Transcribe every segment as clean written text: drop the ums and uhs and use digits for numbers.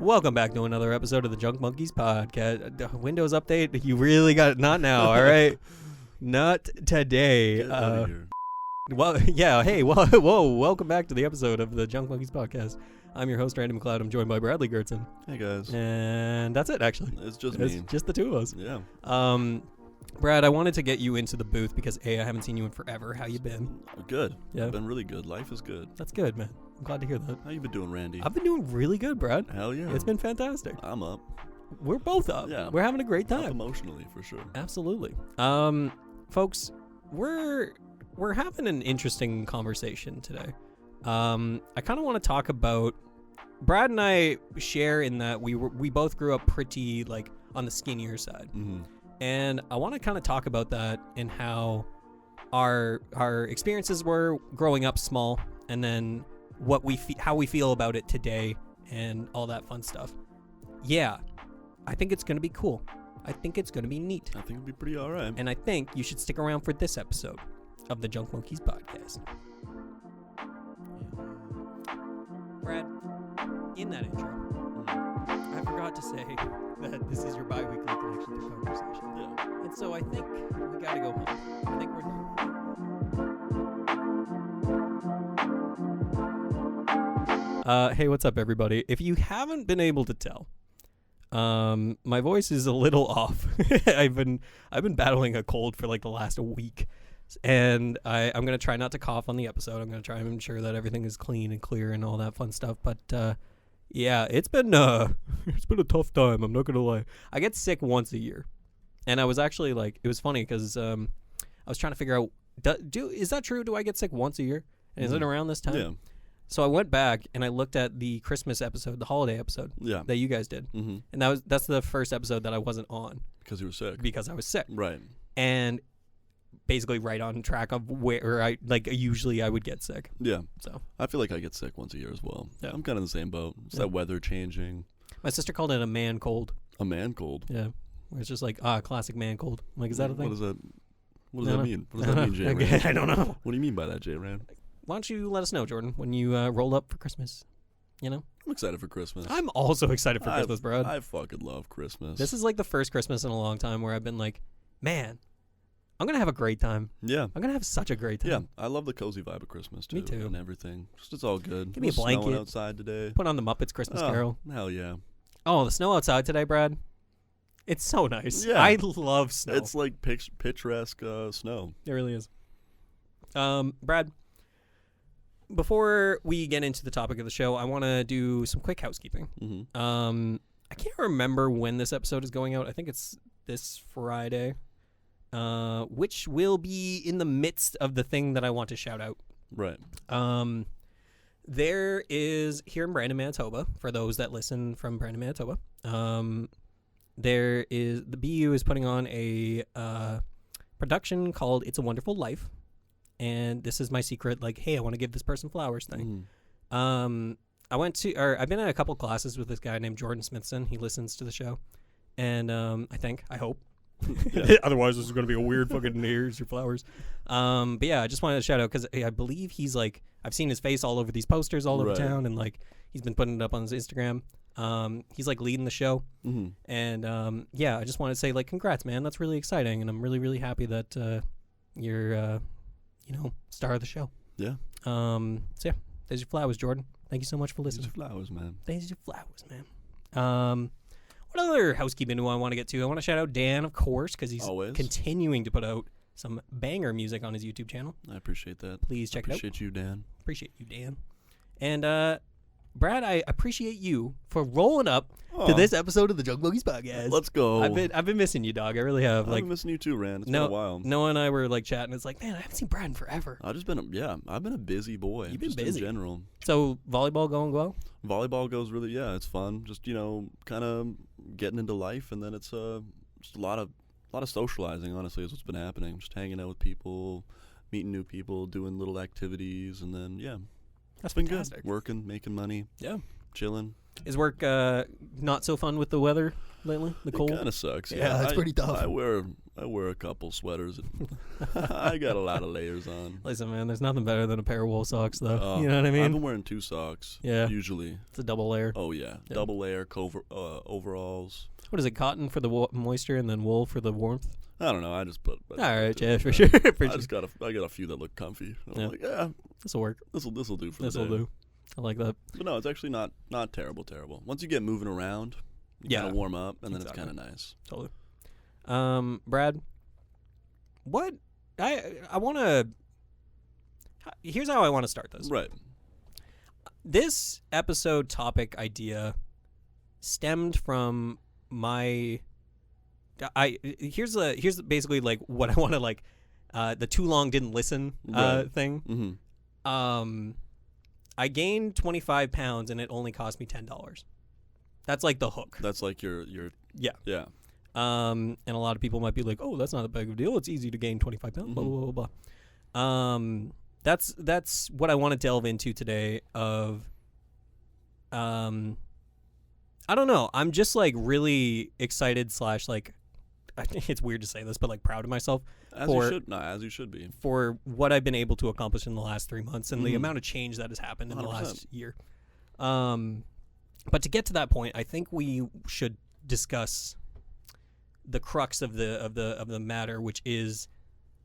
Welcome back to another episode of the Junk Monkeys podcast. Windows update, you really got it. Not now, all right? Not today. Get out of here. Well, yeah, hey, whoa, welcome back to the episode of the Junk Monkeys podcast. I'm your host, Randy McLeod. I'm joined by Bradley Gertzen. Hey, guys. And that's it, actually. It's just It's me. just the two of us. Yeah. Brad, I wanted to get you into the booth because, A, I haven't seen you in forever. How you been? Good. Yeah. Been really good. Life is good. That's good, man. I'm glad to hear that. How you been doing, Randy? I've been doing really good, Brad. Hell yeah. It's been fantastic. I'm up. We're both up. Yeah. We're having a great Up time. emotionally, for sure. Absolutely. Folks, we're having an interesting conversation today. I kind of want to talk about Brad and I share in that we both grew up pretty like on the skinnier side. Mm-hmm. And I want to kind of talk about that and how our experiences were growing up small, and then what how we feel about it today, and all that fun stuff. Yeah, I think it's gonna be cool. I think it's gonna be neat. I think it'll be pretty all right. And I think you should stick around for this episode of the Junk Monkeys podcast. Brad, in that intro, I forgot to say that this is your bi-weekly connection to conversation. Yeah. And so I think we gotta go home. I think we're hey, what's up, everybody? If you haven't been able to tell, my voice is a little off. I've been battling a cold for like the last week, and I'm gonna try not to cough on the episode. I'm gonna try and ensure that everything is clean and clear and all that fun stuff. But yeah, it's been a tough time. I'm not gonna lie. I get sick once a year, and I was actually like, it was funny because I was trying to figure out, is that true? Do I get sick once a year? And is it around this time? Yeah. So I went back and I looked at the Christmas episode, the holiday episode Yeah. that you guys did, Mm-hmm. and that's the first episode that I wasn't on Because you were sick. because I was sick, Right. and basically right on track of where I usually I would get sick. Yeah. So I feel like I get sick once a year as well. Yeah. I'm kind of in the same boat. It's Yeah. that weather changing. my sister called it a man cold. A man cold. Yeah, where it's just like classic man cold. I'm like, is that a thing? What does that No. mean? What does that mean, Jay Rand? Okay, I don't know. What do you mean by that, Jay Rand? Why don't you let us know, Jordan, when you roll up for Christmas? You know, I'm excited for Christmas. I'm also excited for Christmas, bro. I fucking love Christmas. This is like the first Christmas in a long time where I've been like, man, I'm gonna have a great time. Yeah. I'm gonna have such a great time. Yeah, I love the cozy vibe of Christmas too. Me too. And everything. Just it's all good. Give me a Snowing blanket. outside today. Put on the Muppets Christmas Carol. Hell yeah. Oh, the snow outside today, Brad. It's so nice. Yeah. I love snow. It's like picturesque snow. It really is. Brad, before we get into the topic of the show, I want to do some quick housekeeping. Mm-hmm. I can't remember when this episode is going out. I think it's this Friday, which will be in the midst of the thing that I want to shout out. Right. There is, here in Brandon, Manitoba, for those that listen from Brandon, Manitoba, there is, the BU is putting on a production called It's a Wonderful Life. And this is my secret, like, hey, I want to give this person flowers thing. Mm. I've been at a couple classes with this guy named Jordan Smithson. He listens to the show. And I hope. Yeah. Otherwise, this is going to be a weird fucking here's your flowers. But yeah, I just wanted to shout out because I believe he's like, I've seen his face all over these posters all over Right. town, and like he's been putting it up on his Instagram. He's like leading the show. Mm-hmm. And yeah, I just want to say like, congrats, man. That's really exciting. And I'm really, really happy that you're, star of the show. Yeah. So yeah, there's your flowers, Jordan. Thank you so much for These listening. are flowers, man. There's your flowers, man. What other housekeeping do I want to get to? I want to shout out Dan, of course, because he's Always. continuing to put out some banger music on his YouTube channel. I appreciate that. Please check it out. Appreciate you, Dan. Appreciate you, Dan. And Brad, I appreciate you for rolling up to this episode of the Junk Monkeys podcast. Let's go. I've been missing you, dog. I really have. I've Like, been missing you too, Rand. It's been a while. Noah and I were like chatting. It's like, man, I haven't seen Brad in forever. I've been a busy boy. You've been just busy. in general. So volleyball going well? Volleyball goes really, it's fun. Just, kind of getting into life, and then it's just a lot of socializing, honestly, is what's been happening. Just hanging out with people, meeting new people, doing little activities, and then, That's it's been fantastic. good. Working, making money. Yeah. chilling. Is work not so fun with the weather lately? The cold? It kind of sucks. Yeah, it's pretty tough. I wear a couple sweaters. I got a lot of layers on. Listen, man, there's nothing better than a pair of wool socks, though. Oh, You know what I I've mean? been wearing 2 socks. Yeah. Usually. It's a double layer. Oh yeah, Yeah. double layer overalls. What is it? Cotton for the moisture and then wool for the warmth? I don't know. I just put. All right, yeah, for sure. I just got a few that look comfy. I'm Yeah. like, yeah, This'll work. this'll do for This'll the day. do. I like that. But no, it's actually not terrible. Once you get moving around, you kind of warm up, and then Exactly. it's kind of nice. Totally. Brad, what I want to. Here's how I want to start this. Right. This episode topic idea stemmed from my. Here's basically like what I want to like, the too long didn't listen Right. thing. Mm-hmm. I gained 25 pounds and it only cost me $10. That's like the hook. That's like your Yeah. yeah. And a lot of people might be like, "Oh, that's not a big deal. It's easy to gain 25 pounds." Blah blah blah blah. That's what I want to delve into today. I don't know. I'm just like really excited / like, I think it's weird to say this, but like proud of myself As you should be. for what I've been able to accomplish in the last 3 months and the Mhm. amount of change that has happened in the 100%. last year. But to get to that point, I think we should discuss the crux of the matter, which is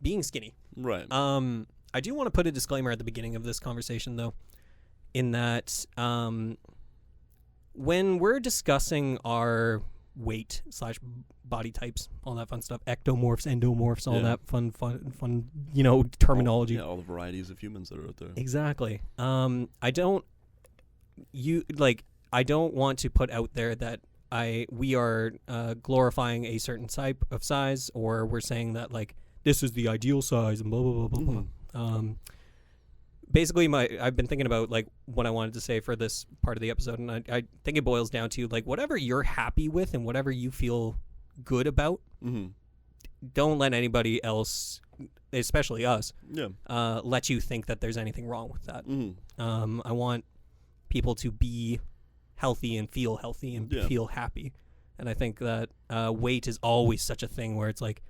being skinny. Right. I do want to put a disclaimer at the beginning of this conversation, though, in that when we're discussing our weight / body types, all that fun stuff, ectomorphs, endomorphs, all Yeah. that fun, terminology. Yeah, all the varieties of humans that are out there. Exactly. I don't want to put out there that we are glorifying a certain type of size, or we're saying that like this is the ideal size and blah blah blah blah blah. Basically, I've been thinking about like what I wanted to say for this part of the episode, and I think it boils down to like whatever you're happy with and whatever you feel good about. Mm-hmm. Don't let anybody else, especially us, Yeah. let you think that there's anything wrong with that. Mm-hmm. I want people to be healthy and feel healthy and Yeah. feel happy. And I think that weight is always such a thing where it's like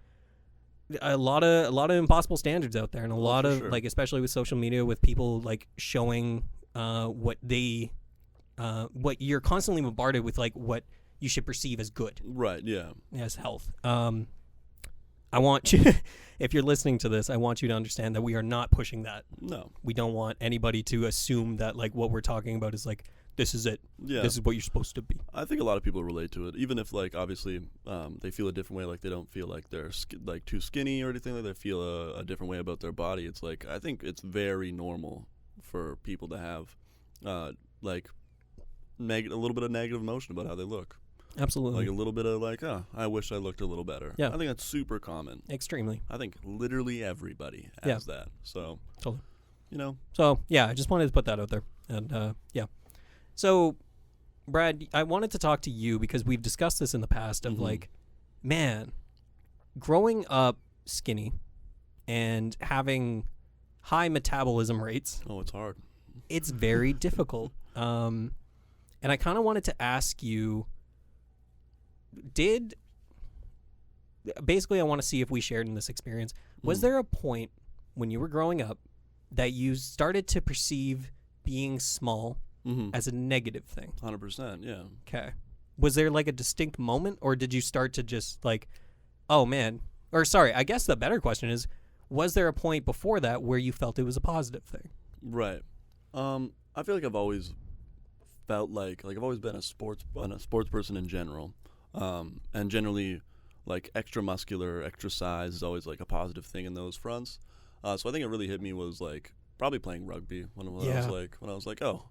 a lot of impossible standards out there, and a lot for of sure. like, especially with social media, with people like showing what you're constantly bombarded with, like what you should perceive as good, Right. Yeah. as health. I want you, if you're listening to this, I want you to understand that we are not pushing that. No. We don't want anybody to assume that like what we're talking about is like, this is it. Yeah. This is what you're supposed to be. I think a lot of people relate to it, even if like obviously they feel a different way. Like they don't feel like they're like too skinny or anything. Like they feel a different way about their body. It's like I think it's very normal for people to have like a little bit of negative emotion about how they look. Absolutely. Like a little bit of like, oh, I wish I looked a little better. Yeah. I think that's super common. Extremely. I think literally everybody has that. So, Totally. you know. So, yeah, I just wanted to put that out there. And, yeah. So, Brad, I wanted to talk to you because we've discussed this in the past of Mhm. like, man, growing up skinny and having high metabolism rates, Oh, it's hard. it's very difficult. And I kind of wanted to ask you, basically I want to see if we shared in this experience. Was Mhm. there a point when you were growing up that you started to perceive being small Mm-hmm. as a negative thing? 100%. Yeah. Okay. Was there like a distinct moment, or did you start to just like, oh man, or sorry, I guess the better question is, was there a point before that where you felt it was a positive thing? Right. I feel like I've always felt like I've always been a sports person in general, and generally, like extra muscular, extra size is always like a positive thing in those fronts. So I think it really hit me was like probably playing rugby when I was like, oh,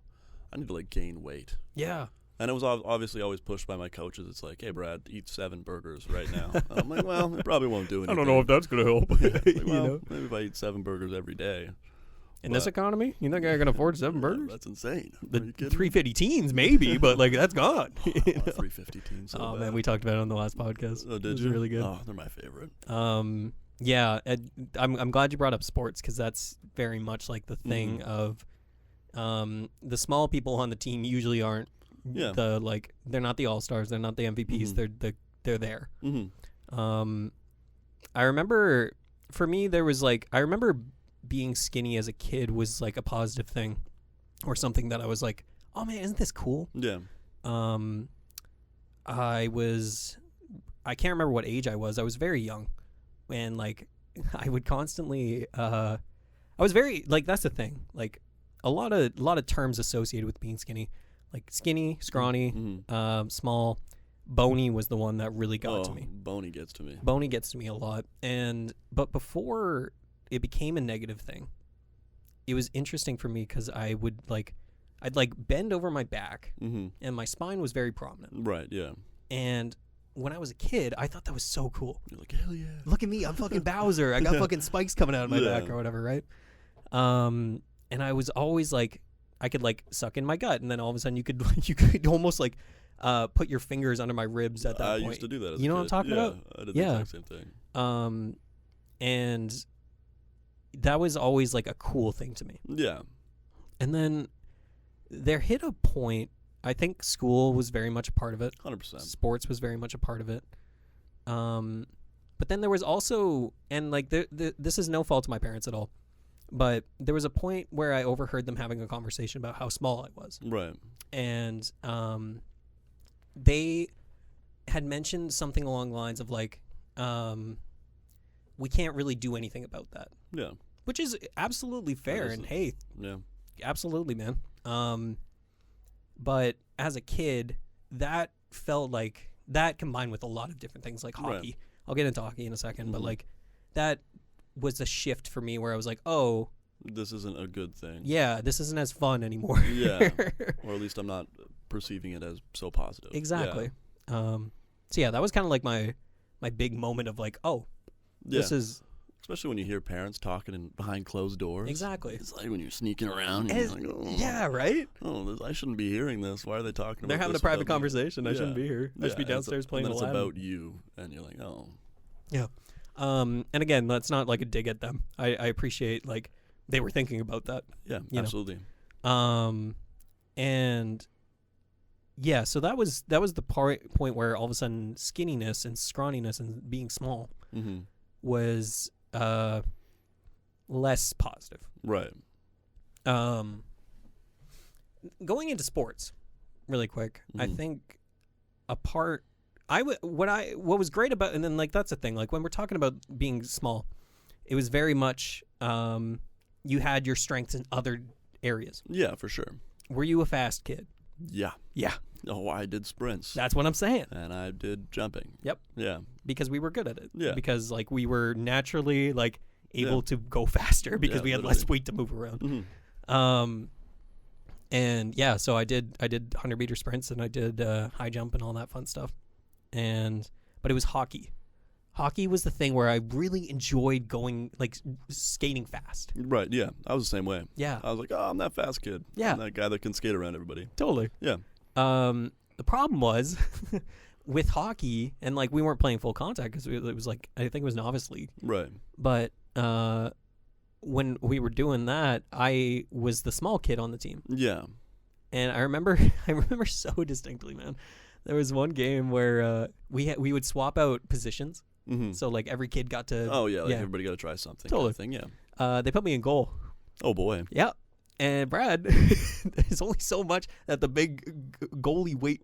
I need to like gain weight. Yeah. And it was obviously always pushed by my coaches. It's like, hey, Brad, eat 7 burgers right now. And I'm like, well, it probably won't do anything. that's gonna help. Yeah, it's like, You well, know? maybe if I eat 7 burgers every day. In this economy, you think I can afford 7 burgers? That's insane. The Are you kidding me? 350 teens, maybe, but like that's gone. Oh, 350 teens. So Oh bad. man, we talked about it on the last podcast. Oh, It did was you? really good. Oh, they're my favorite. Yeah, I'm glad you brought up sports because that's very much like the thing Mhm. of the small people on the team usually aren't Yeah. They're not the all-stars, they're not the MVPs, they're there. I remember, for me, I remember being skinny as a kid was like a positive thing, or something that I was like, oh man, isn't this cool? Yeah. I can't remember what age I was. I was very young, and like I would constantly I was very like, that's the thing, like a lot of terms associated with being skinny, like skinny, scrawny, small. Bony was the one that really got to me. Bony gets to me. Bony gets to me a lot. But before it became a negative thing, it was interesting for me because I'd bend over my back, and my spine was very prominent. Right, yeah. And when I was a kid, I thought that was so cool. You're like, hell yeah. Look at me, I'm fucking Bowser. I got fucking spikes coming out of my back or whatever, right? And I was always like, I could like suck in my gut, and then all of a sudden you could almost like put your fingers under my ribs at that point. I used to do that as you know a what I'm talking about? I did the exact same thing. And that was always like a cool thing to me. Yeah. And then there hit a point, I think school was very much a part of it. 100%. Sports was very much a part of it. But then there was also, and like this is no fault of my parents at all, but there was a point where I overheard them having a conversation about how small I was. Right. And they had mentioned something along the lines of like, we can't really do anything about that. Yeah. Which is absolutely fair. And hey, yeah, absolutely, man. But as a kid, that felt like, that combined with a lot of different things like hockey. Right. I'll get into hockey in a second, but like that was a shift for me where I was like, oh, this isn't a good thing. Yeah, this isn't as fun anymore. Yeah. Or at least I'm not perceiving it as so positive. Exactly. Yeah. So yeah, that was kind of like my big moment of like, oh, this is... Especially when you hear parents talking behind closed doors. Exactly. It's like when you're sneaking around. And you're like, oh, yeah, right? Oh, I shouldn't be hearing this. Why are they talking about this? They're having a private conversation. I shouldn't be here. I should be downstairs playing Aladdin. Aladdin. It's about you. And you're like, oh. Yeah. And again, that's not like a dig at them. I appreciate like they were thinking about that. Yeah, absolutely. And yeah, so that was the point where all of a sudden skinniness and scrawniness and being small was less positive. Right. Going into sports really quick, I think what was great about, and then like that's the thing, like when we're talking about being small, it was very much you had your strengths in other areas. Yeah, for sure. Were you a fast kid? Yeah. Yeah. Oh, I did sprints. That's what I'm saying. And I did jumping. Yep. Yeah. Because we were good at it. Yeah. Because like we were naturally like able to go faster because we had less weight to move around. And yeah, so I did 100-meter sprints and I did high jump and all that fun stuff. But it was hockey. Hockey was the thing where I really enjoyed going, like, skating fast. Right, yeah. I was the same way. Yeah. I was like, oh, I'm that fast kid. Yeah. I'm that guy that can skate around everybody. Totally. Yeah. The problem was with hockey, and, like, we weren't playing full contact because it was, like, I think it was novice league. Right. But when we were doing that, I was the small kid on the team. Yeah. And I remember so distinctly, man. There was one game where we would swap out positions. So like every kid got to everybody got to try something. Totally. Kind of thing, yeah. They put me in goal. Oh boy. Yeah. And Brad, there's only so much that the big goalie weight.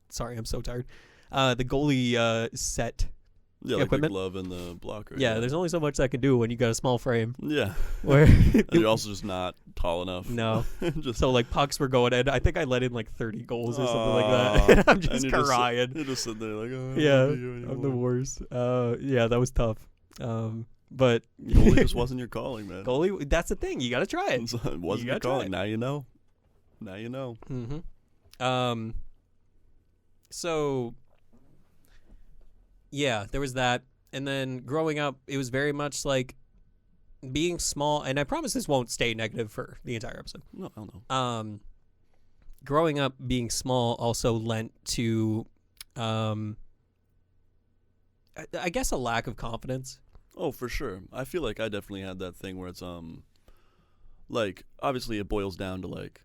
Sorry, I'm so tired. The goalie set. Yeah, like equipment. the glove and the blocker. Yeah, there's only so much that can do when you got a small frame. Yeah. Where and you're also just not tall enough. No. So like pucks were going in. I think I let in like 30 goals or something like that. I'm just crying. You're just sitting there like, oh, yeah, I'm the worst. Yeah, that was tough. But goalie just wasn't your calling, man. Goalie, that's the thing. You got to try it. It wasn't your calling. Now you know. Now you know. So yeah, there was that. And then growing up, it was very much like being small. And I promise this won't stay negative for the entire episode. No, I don't know. Growing up, being small also lent to, I guess, a lack of confidence. Oh, for sure. I feel like I definitely had that thing where it's, like, obviously it boils down to, like,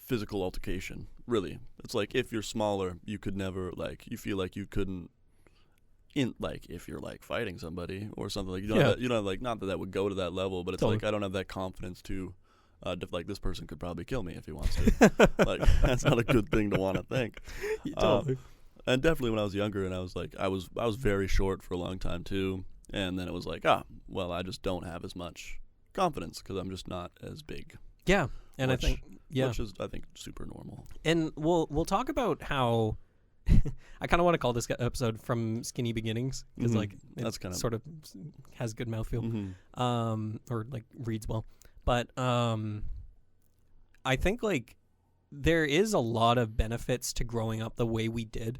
physical altercation. Really, it's like if you're smaller, you could never like you feel like you couldn't. If you're like fighting somebody or something like you don't like not that would go to that level, but it's Totally. like I don't have that confidence to. Like this person could probably kill me if he wants to. Like that's not a good thing to want to think. Totally. And definitely when I was younger and I was like I was very short for a long time too, and then it was like well I just don't have as much confidence because I'm just not as big. Yeah, and which, I think which is I think super normal. And we'll talk about how I kind of want to call this episode From Skinny Beginnings because Mhm. like it That's kind of sort of has good mouthfeel, mhm. or like reads well. But I think like there is a lot of benefits to growing up the way we did,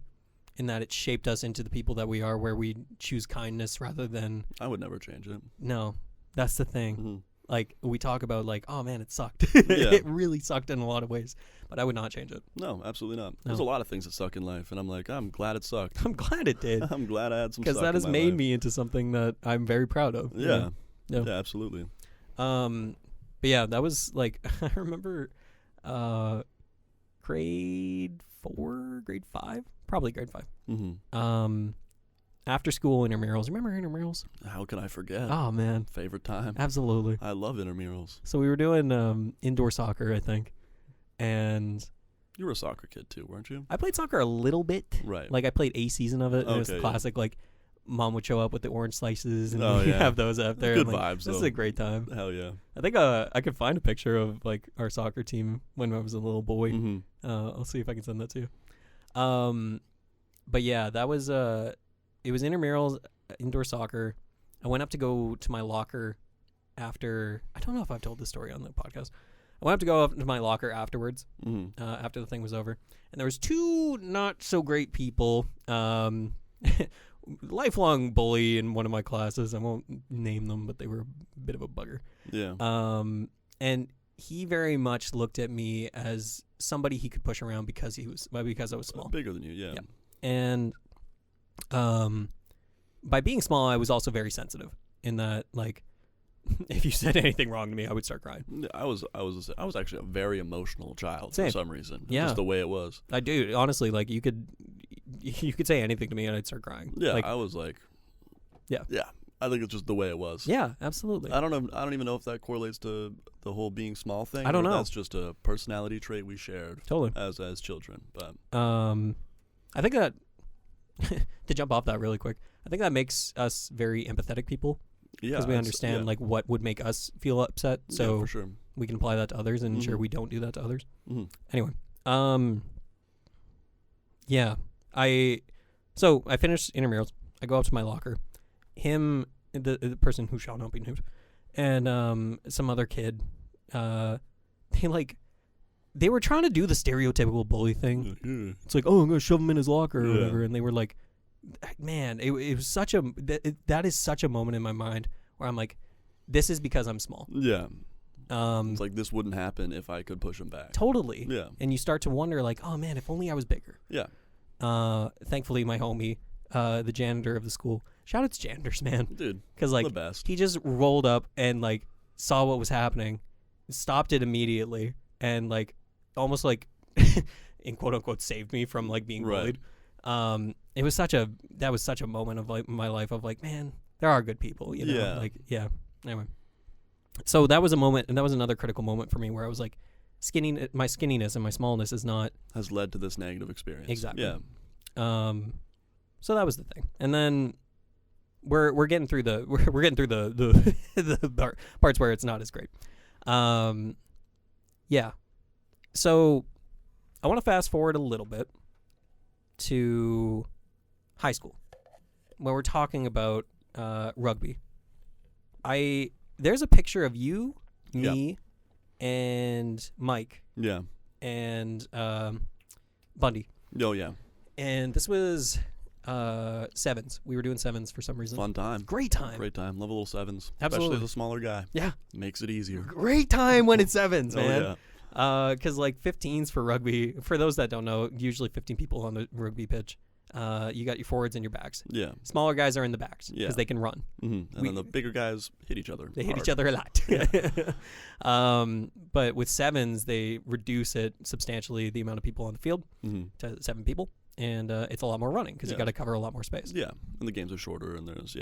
in that it shaped us into the people that we are, where we choose kindness rather than. I would never change it. No, that's the thing. Mhm. Like we talk about like, oh man, it sucked. Yeah. It really sucked in a lot of ways, but I would not change it. No, absolutely not. No. There's a lot of things that suck in life, and I'm like, I'm glad it sucked. I'm glad it did, I'm glad I had some because suck that in has my made life. me into something that I'm very proud of. you Yeah. know? Yeah. Yeah, absolutely. But yeah, that was like I remember, grade 5, probably grade 5. Mm-hmm. After school intramurals. Remember intramurals? How can I forget? Oh man, Favorite time. absolutely. I love intramurals. So we were doing indoor soccer, I think, and You were a soccer kid too, weren't you? I played soccer a little bit. Right. Like I played a season of it, and it was Okay, the yeah. classic like. Mom would show up with the orange slices, and Oh, we'd yeah. have those up there. Good and, like, vibes, This is though. a great time. Hell yeah. I think I could find a picture of like our soccer team when I was a little boy. Mm-hmm. I'll see if I can send that to you. But yeah, that was it was intramurals, indoor soccer. I went up to go to my locker after. I don't know if I've told this story on the podcast. I went up to go up to my locker afterwards, Mm-hmm. after the thing was over, and there was 2 not so great people. Lifelong bully in one of my classes. I won't name them, but they were a bit of a bugger. Yeah. And he very much looked at me as somebody he could push around because I was small. Bigger than you, yeah. And by being small, I was also very sensitive in that, like, if you said anything wrong to me, I would start crying. Yeah, I was actually a very emotional child Same. for some reason. It's Yeah. just the way it was. I do, honestly, like, you could say anything to me and I'd start crying. Yeah, Like, I was like, Yeah. yeah. I think it's just the way it was. yeah, absolutely. I don't know. I don't even know if that correlates to the whole being small thing. I don't or if know. That's just a personality trait we shared Totally. as children. But I think that to jump off that really quick, I think that makes us very empathetic people yeah, because we it's- understand yeah. like what would make us feel upset, Yeah, so for sure. we can apply that to others and ensure Mhm. we don't do that to others. Mm-hmm. Anyway, yeah, I finished intramurals. I go up to my locker. Him, the person who shall not be named, and some other kid, they were trying to do the stereotypical bully thing. Yeah. It's like, oh, I'm gonna shove him in his locker or Yeah. whatever, and they were like, man, it was such a that is such a moment in my mind where I'm like, this is because I'm small. Yeah. It's like this wouldn't happen if I could push him back. Totally. Yeah. And you start to wonder, like, oh man, if only I was bigger. Yeah. Thankfully, my homie, the janitor of the school, shout out to janitors, man, Dude, because like the best. he just rolled up and like saw what was happening, stopped it immediately, and like almost like in quote unquote saved me from like being Right. bullied. It was such a moment of like my life of like, man, there are good people, you know. Yeah. Like, yeah. Anyway, so that was a moment, and that was another critical moment for me where I was like, my skinniness and my smallness is not Has led to this negative experience. exactly. Yeah. So that was the thing, and then we're getting through the we're getting through the parts where it's not as great. Yeah. So I want to fast forward a little bit to high school when we're talking about rugby. There's a picture of you, me, and Mike Yeah. and Bundy. Oh, yeah. And this was sevens. We were doing sevens for some reason. Fun time. Great time. Great time. Love a little sevens. Absolutely. Especially as a smaller guy. Yeah. Makes it easier. Great time when it's sevens, Oh, man. yeah. Because like 15s for rugby, for those that don't know, usually 15 people on the rugby pitch. You got your forwards and your backs. Yeah. Smaller guys are in the backs because Yeah. they can run. And then the bigger guys hit each other. They hit hard. each other a lot. But with sevens, they reduce it substantially, the amount of people on the field to 7 people. And it's a lot more running because you got to cover a lot more space. Yeah. And the games are shorter and there's,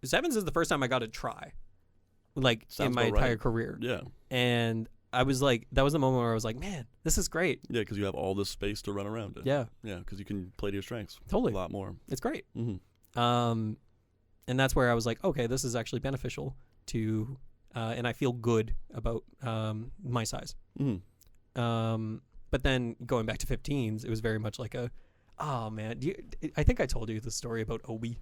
Sevens is the first time I got to try, like, Sounds in my about entire right. career. Yeah. And I was like, that was the moment where I was like, man, this is great. Yeah, because you have all this space to run around in. Yeah. Yeah, because you can play to your strengths. Totally. A lot more. It's great. Mm-hmm. And that's where I was like, okay, this is actually beneficial to, and I feel good about my size. Mm-hmm. But then going back to 15s, it was very much like oh man, I think I told you the story about Obi.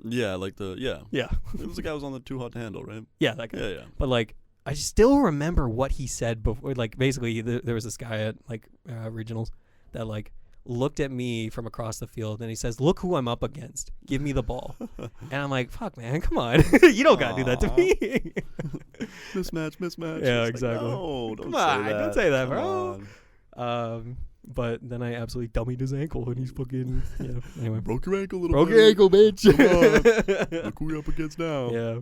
Yeah, like Yeah. It was the guy who was on the Too Hot to Handle, right? Yeah, that guy. Yeah. But like, I still remember what he said before. Like, basically, there was this guy at like regionals that like looked at me from across the field and he says, "Look who I'm up against. Give me the ball." And I'm like, "Fuck, man, come on. You don't gotta do that to me." Mismatch. Yeah, It's exactly. Like, no, Come don't on, say that. don't say that, Come bro. on. But then I absolutely dummied his ankle and he's fucking anyway. Broke your ankle, little Broke buddy. your ankle, bitch. Look who we're up against now. Yeah.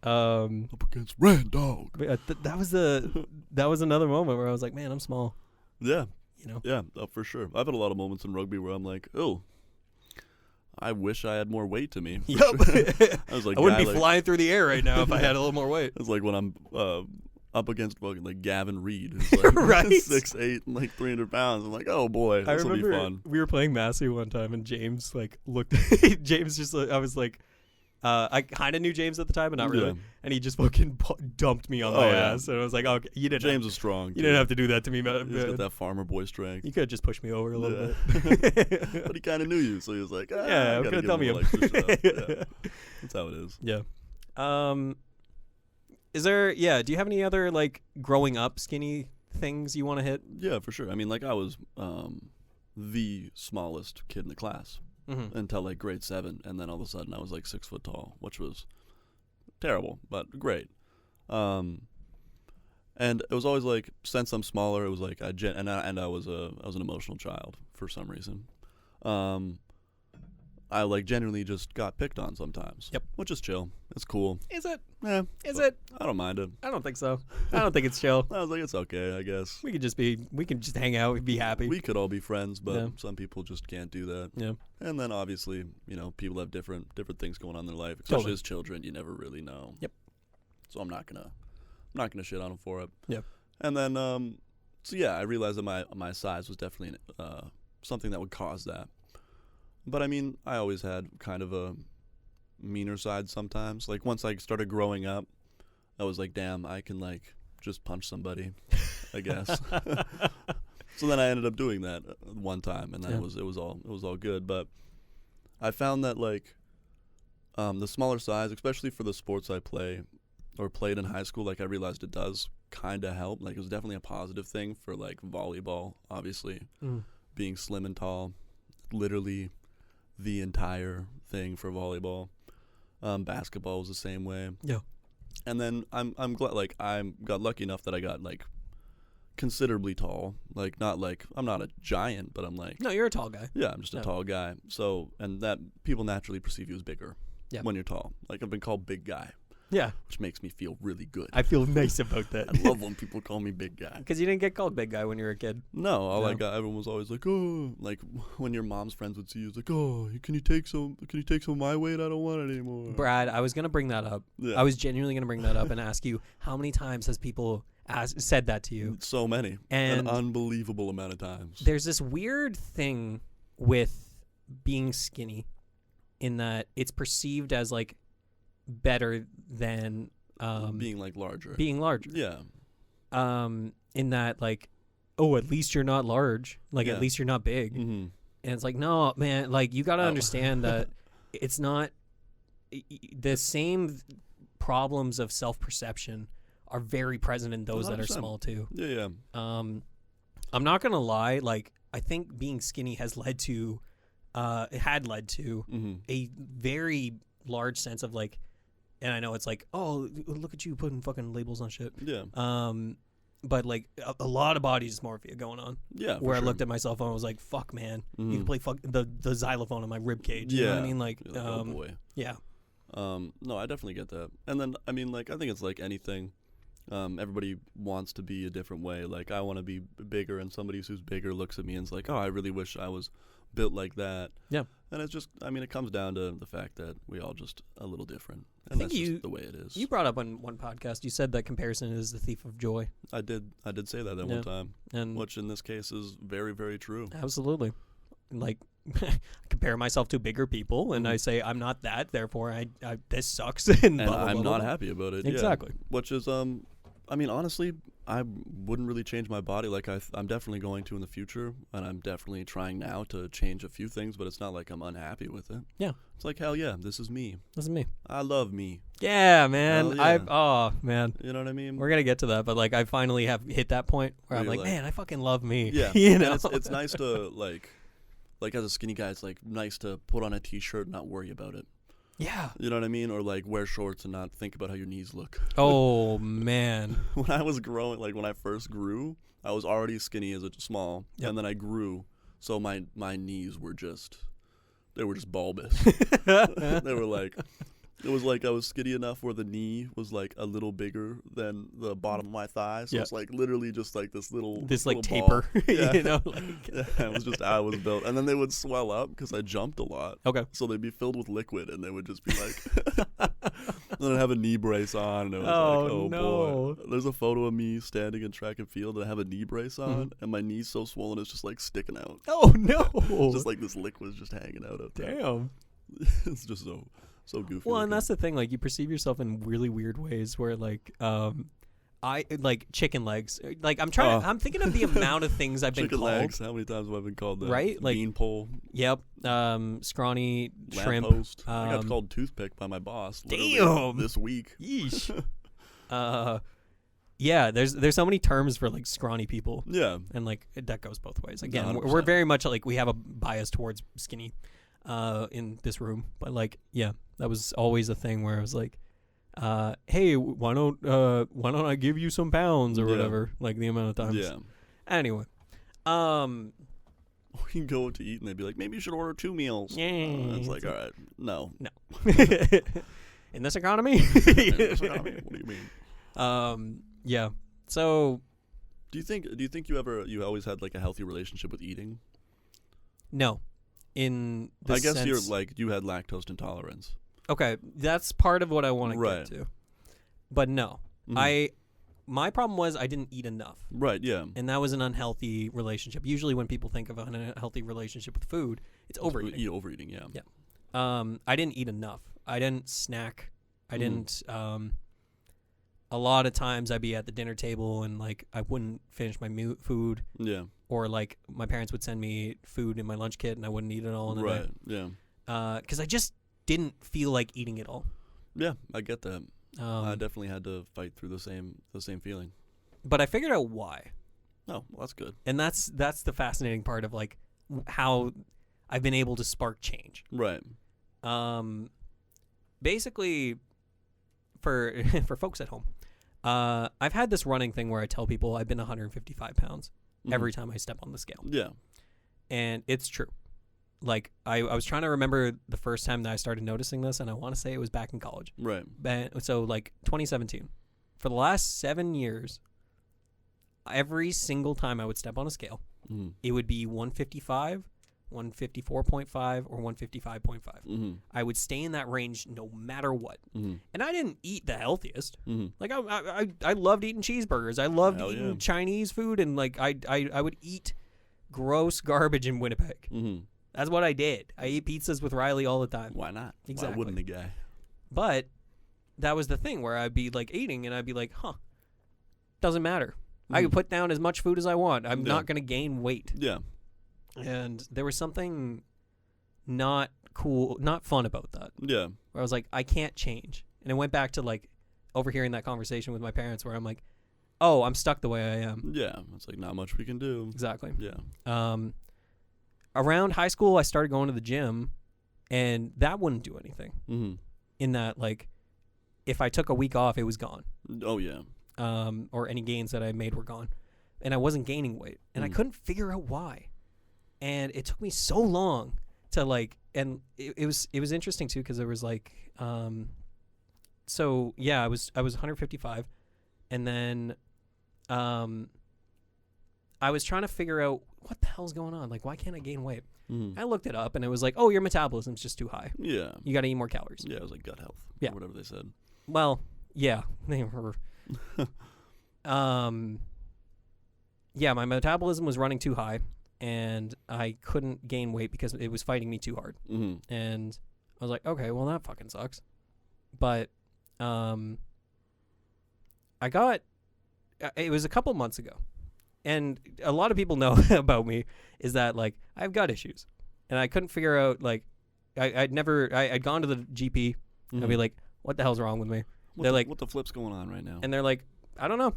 Up against Rand Dog. But, that was another moment where I was like, man, I'm small. Yeah. You know. Yeah, for sure. I've had a lot of moments in rugby where I'm like, oh, I wish I had more weight to me. Yep. I was like, I wouldn't be flying through the air right now if I had a little more weight. It's like when I'm up against fucking like Gavin Reed, who's like Right. 6'8" and like 300 pounds. I'm like, oh boy, I this will be remember fun. we were playing Massey one time and James like looked James just like, I was like I kind of knew James at the time but not really, Yeah. and he just fucking dumped me on my yeah. ass and I was like, okay, you didn't James is strong. you didn't have to do that to me, man. He's got that farmer boy strength. You could have just pushed me over a little Yeah. bit. But he kind of knew you, so he was like, Yeah, I could gotta have give tell me him a little extra shove. Yeah. That's how it is. Yeah. Is there do you have any other like growing up skinny things you want to hit? Yeah, for sure. I mean, like I was the smallest kid in the class until like grade 7, and then all of a sudden I was like 6 foot tall, which was terrible, but great. And it was always like, since I'm smaller, it was like I was an emotional child for some reason. I like genuinely just got picked on sometimes. Yep. Which is chill. It's cool. Is it? Yeah. Is it? I don't mind it. I don't think so. I don't think it's chill. I was like, it's okay, I guess. We can just hang out and be happy. We could all be friends, but Yeah. some people just can't do that. Yeah. And then obviously, people have different things going on in their life, especially Totally. as children. You never really know. Yep. So I'm not gonna shit on them for it. Yeah. And then so yeah, I realized that my size was definitely something that would cause that. But I mean, I always had kind of a meaner side sometimes. Like once I started growing up, I was like, damn, I can like just punch somebody, I guess. So then I ended up doing that one time, and then Yeah. it was all good. But I found that like the smaller size, especially for the sports I play or played in high school, like I realized it does kind of help. Like it was definitely a positive thing for like volleyball, obviously. Being slim and tall, literally the entire thing for volleyball. Basketball was the same way. Yeah. And then I'm glad, like I got lucky enough that I got like considerably tall. Like not like I'm not a giant, but I'm like, No, you're a tall guy. yeah, I'm just a tall guy. So, and that people naturally perceive you as bigger Yeah. when you're tall. Like I've been called big guy, Yeah. which makes me feel really good. I feel nice about that. I love when people call me big guy. Because you didn't get called big guy when you were a kid. No, all I No. got, everyone was always like, oh, like when your mom's friends would see you, it's like, oh, can you take some of my weight? I don't want it anymore. Brad, I was going to bring that up. Yeah. I was genuinely going to bring that up and ask you, how many times has people said that to you? So many. And an unbelievable amount of times. There's this weird thing with being skinny in that it's perceived as like better than being like larger. being larger. Yeah. In that like, oh, at least you're not large. Like Yeah. at least you're not big. Mm-hmm. And it's like, no, man, like you got to Oh. understand that it's not the same problems of self-perception are very present in those that are 100%. small too. Yeah. I'm not going to lie. Like I think being skinny has led to, it had led to Mm-hmm. a very large sense of like, and I know it's like, oh, look at you putting fucking labels on shit. Yeah. but like a lot of body dysmorphia going on. Yeah. Where I looked at my cell phone, I was like, "Fuck, man, you can play the xylophone on my rib cage." You know what I mean? Like, oh boy. Yeah. No, I definitely get that. And then I mean, like, I think it's like anything. Everybody wants to be a different way. Like, I want to be bigger, and somebody who's bigger looks at me and is like, "Oh, I really wish I was built like that." Yeah. And it's just, I mean, it comes down to the fact that we all just a little different. And I think that's just the way it is. You brought up on one podcast, you said that comparison is the thief of joy. I did say that one time, and which in this case is very, very true. Absolutely. Like, I compare myself to bigger people, and I say I'm not that, therefore I this sucks, and blah, blah, I'm blah, not blah. happy about it. Exactly. Yeah. Which is I mean, honestly, I wouldn't really change my body. Like, I'm definitely going to in the future, and I'm definitely trying now to change a few things, but it's not like I'm unhappy with it. Yeah. It's like, hell yeah, this is me. This is me. I love me. Yeah, man. Hell yeah. Oh, man. You know what I mean? We're going to get to that, but, like, I finally have hit that point where Where I'm you're like, like- man, I fucking love me. Yeah. You know? And it's nice to, like as a skinny guy, it's, like, nice to put on a T-shirt and not worry about it. Yeah. You know what I mean? Or, like, wear shorts and not think about how your knees look. Oh, man. When I was growing, like, when I first grew, I was already skinny as a small, Yep. and then I grew, so my knees were just, they were just bulbous. They were like, it was like I was skinny enough where the knee was like a little bigger than the bottom of my thigh, so Yeah. it's like literally just like this little This, like, little taper. ball. Yeah. You know? Like, Yeah, it was just I was built, and then they would swell up because I jumped a lot. okay. So they'd be filled with liquid, and they would just be like, then I'd have a knee brace on, and it was Oh, like, oh no. boy. There's a photo of me standing in track and field, and I have a knee brace on, and my knee's so swollen it's just like sticking out. Oh, no. Just like this liquid's just hanging out there. Damn. It's just so goofy. Well, and looking. that's the thing. Like, you perceive yourself in really weird ways where, like, I like chicken legs. Like, I'm trying. I'm thinking of the amount of things I've been chicken called. legs. How many times have I been called that? Right? Like- bean pole, Yep. Scrawny shrimp. lamppost. I got um, called toothpick by my boss. literally Damn. This week. Yeesh. Yeah. There's so many terms for like scrawny people, Yeah. and like that goes both ways. Again, 100%. we're very much like we have a bias towards skinny, in this room. But like, yeah, that was always a thing where I was like, hey, why don't I give you some pounds or Yeah. whatever? Like the amount of times. Yeah. Anyway, We can go to eat, and they'd be like, maybe you should order 2 meals. It's like, all right, no. in this economy. What do you mean? Yeah. So Do you think you always had like a healthy relationship with eating? no, in the I guess sense, you're like you had lactose intolerance. okay. That's part of what I want to Right. get to, but no, Mhm. my problem was I didn't eat enough, Right, yeah. and that was an unhealthy relationship. Usually, when people think of an unhealthy relationship with food, it's overeating. Overeating, yeah. Yeah. I didn't eat enough. I didn't snack. I Mhm. didn't. A lot of times I'd be at the dinner table and like I wouldn't finish my food, Yeah. or like my parents would send me food in my lunch kit and I wouldn't eat it all in the Right, yeah. day. Because I just didn't feel like eating it all. Yeah, I get that. I Um, definitely had to fight through the same feeling. but I figured out why, Oh, well, that's good. and that's the fascinating part of like how I've been able to spark change. Right. Basically, for for folks at home, I've had this running thing where I tell people I've been 155 pounds Mhm. every time I step on the scale, Yeah. and it's true. Like I was trying to remember the first time that I started noticing this, and I want to say it was back in college. Right. So like 2017. For the last 7 years, every single time I would step on a scale, Mhm. it would be 155, 154.5, or 155.5. Mhm. I would stay in that range no matter what. Mhm. And I didn't eat the healthiest. Mhm. Like I loved eating cheeseburgers. I loved Hell eating yeah. Chinese food, and like I would eat gross garbage in Winnipeg. Mhm. That's what I did. I ate pizzas with Riley all the time. Why not? Exactly. Why wouldn't a guy? But that was the thing where I'd be like eating and I'd be like, huh, doesn't matter. I can put down as much food as I want. I'm Yeah. not going to gain weight. Yeah. And there was something not cool, not fun about that. Yeah. Where I was like, I can't change. And it went back to like overhearing that conversation with my parents where I'm like, oh, I'm stuck the way I am. Yeah. It's like not much we can do. Exactly. Yeah. Around high school, I started going to the gym, and that wouldn't do anything. Mm-hmm. In that, like, if I took a week off, it was gone. Oh yeah. or any gains that I made were gone, and I wasn't gaining weight, and I couldn't figure out why. And it took me so long to like, and it was interesting too, because there was like, so yeah, I was 155, and then I was trying to figure out what the hell's going on. Like, why can't I gain weight? I looked it up, and it was like, oh, your metabolism's just too high. Yeah. You got to eat more calories. Yeah, it was like gut health. Yeah. Or whatever they said. Well, yeah, they were. Yeah, my metabolism was running too high, and I couldn't gain weight because it was fighting me too hard. And I was like, okay, well, that fucking sucks. But I got, it was a couple months ago, and a lot of people know about me is that, like, I've got issues, and I couldn't figure out, like, I'd gone to the GP, and I'd be like, what the hell's wrong with me? They're like, what the flip's going on right now? And they're like, I don't know.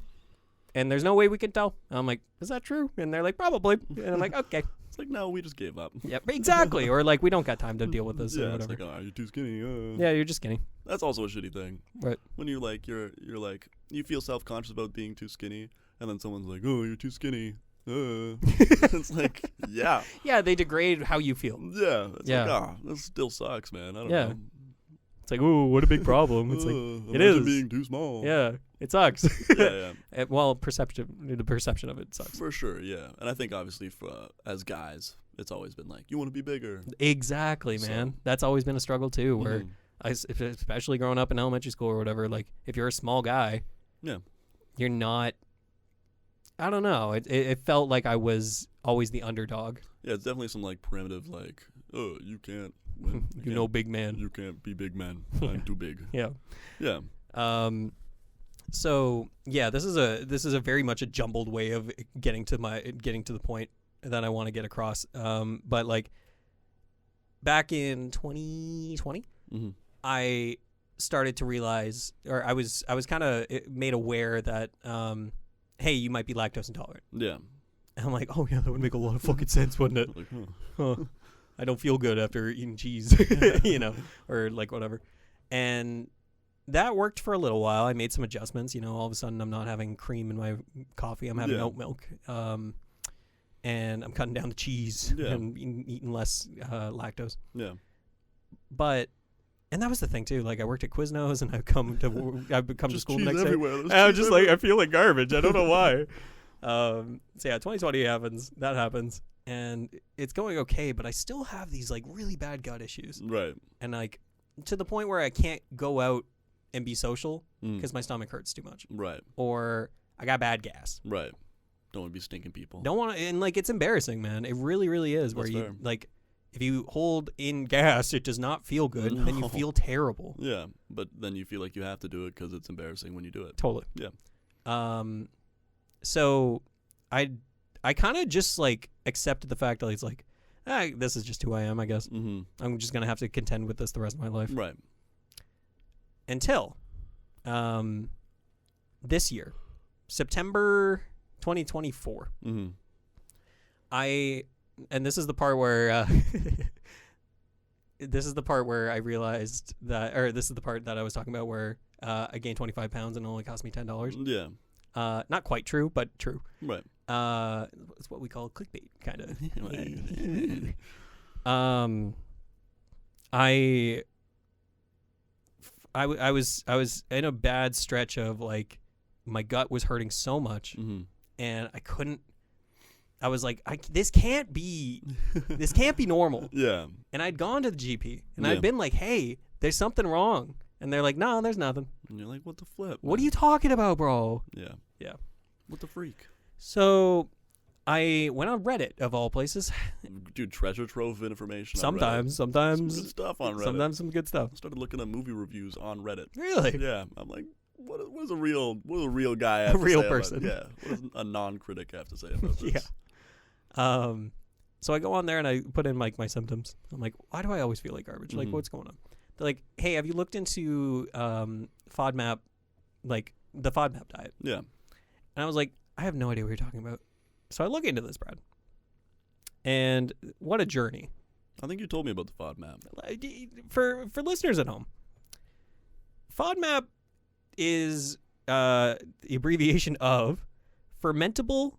And there's no way we can tell. And I'm like, is that true? And they're like, probably. And I'm like, okay. It's like, no, we just gave up. Yeah, exactly. Or like, we don't got time to deal with this. Yeah, or whatever. it's like, oh, you're too skinny. Yeah, you're just skinny. That's also a shitty thing. Right. When you're like, you feel self-conscious about being too skinny, and then someone's like, oh, you're too skinny. It's like, yeah. Yeah, they degrade how you feel. Yeah. It's like, this still sucks, man. I don't know. It's like, ooh, what a big problem. It's like, it is being too small. Yeah, it sucks. Yeah. Well, the perception of it sucks. For sure, yeah. And I think obviously as guys, it's always been like, you want to be bigger. Exactly, man. So, that's always been a struggle too, where especially growing up in elementary school or whatever, like if you're a small guy, you're not, I don't know. It felt like I was always the underdog. Yeah, it's definitely some like primitive, like, oh, you can't. You know, big man. You can't be big man. I'm too big. Yeah. Yeah. So yeah, this is a very much a jumbled way of getting to the point that I want to get across. But like back in 2020, I started to realize, or I was kind of made aware that, hey, you might be lactose intolerant. Yeah. And I'm like, oh yeah, that would make a lot of fucking sense, wouldn't it? Like, huh. I don't feel good after eating cheese, you know, or like whatever. And that worked for a little while. I made some adjustments, you know, all of a sudden I'm not having cream in my coffee. I'm having oat milk. And I'm cutting down the cheese and eating less lactose. Yeah. And that was the thing too. Like I worked at Quiznos and I've come to school the next day. And I'm just like, I feel like garbage. I don't know why. So yeah, 2020 happens. That happens. And it's going okay, but I still have these like really bad gut issues. Right. And like to the point where I can't go out and be social because my stomach hurts too much. Right. Or I got bad gas. Right. Don't want to be stinking people. Don't want to, and like it's embarrassing, man. It really, really is. That's where fair. You like, if you hold in gas, it does not feel good, and you feel terrible. Yeah, but then you feel like you have to do it because it's embarrassing when you do it. Totally. Yeah. So I kind of just like accepted the fact that it's like, this is just who I am, I guess. I'm just gonna have to contend with this the rest of my life. Right. Until, this year, September 2024. And this is the part where I realized that, or this is the part that I was talking about where I gained 25 pounds and it only cost me $10. Yeah. Not quite true, but true. Right. It's what we call clickbait, kind of. I was in a bad stretch of like my gut was hurting so much, and I was like, this can't be normal. Yeah. And I'd gone to the GP and I'd been like, hey, there's something wrong. And they're like, no, there's nothing. And you're like, what the flip? What are you talking about, bro? Yeah. Yeah. What the freak? So I went on Reddit, of all places. Dude, treasure trove of information. Sometimes. Some good stuff on Reddit. Sometimes some good stuff. I started looking at movie reviews on Reddit. Really? Yeah. I'm like, what does a real guy have to say? A real person. Yeah. What does a non-critic have to say about this? Yeah. So I go on there and I put in like my symptoms. I'm like, why do I always feel like garbage? Like, what's going on? They're like, hey, have you looked into FODMAP, like the FODMAP diet? Yeah. And I was like, I have no idea what you're talking about. So I look into this, Brad. And what a journey. I think you told me about the FODMAP. For listeners at home, FODMAP is the abbreviation of fermentable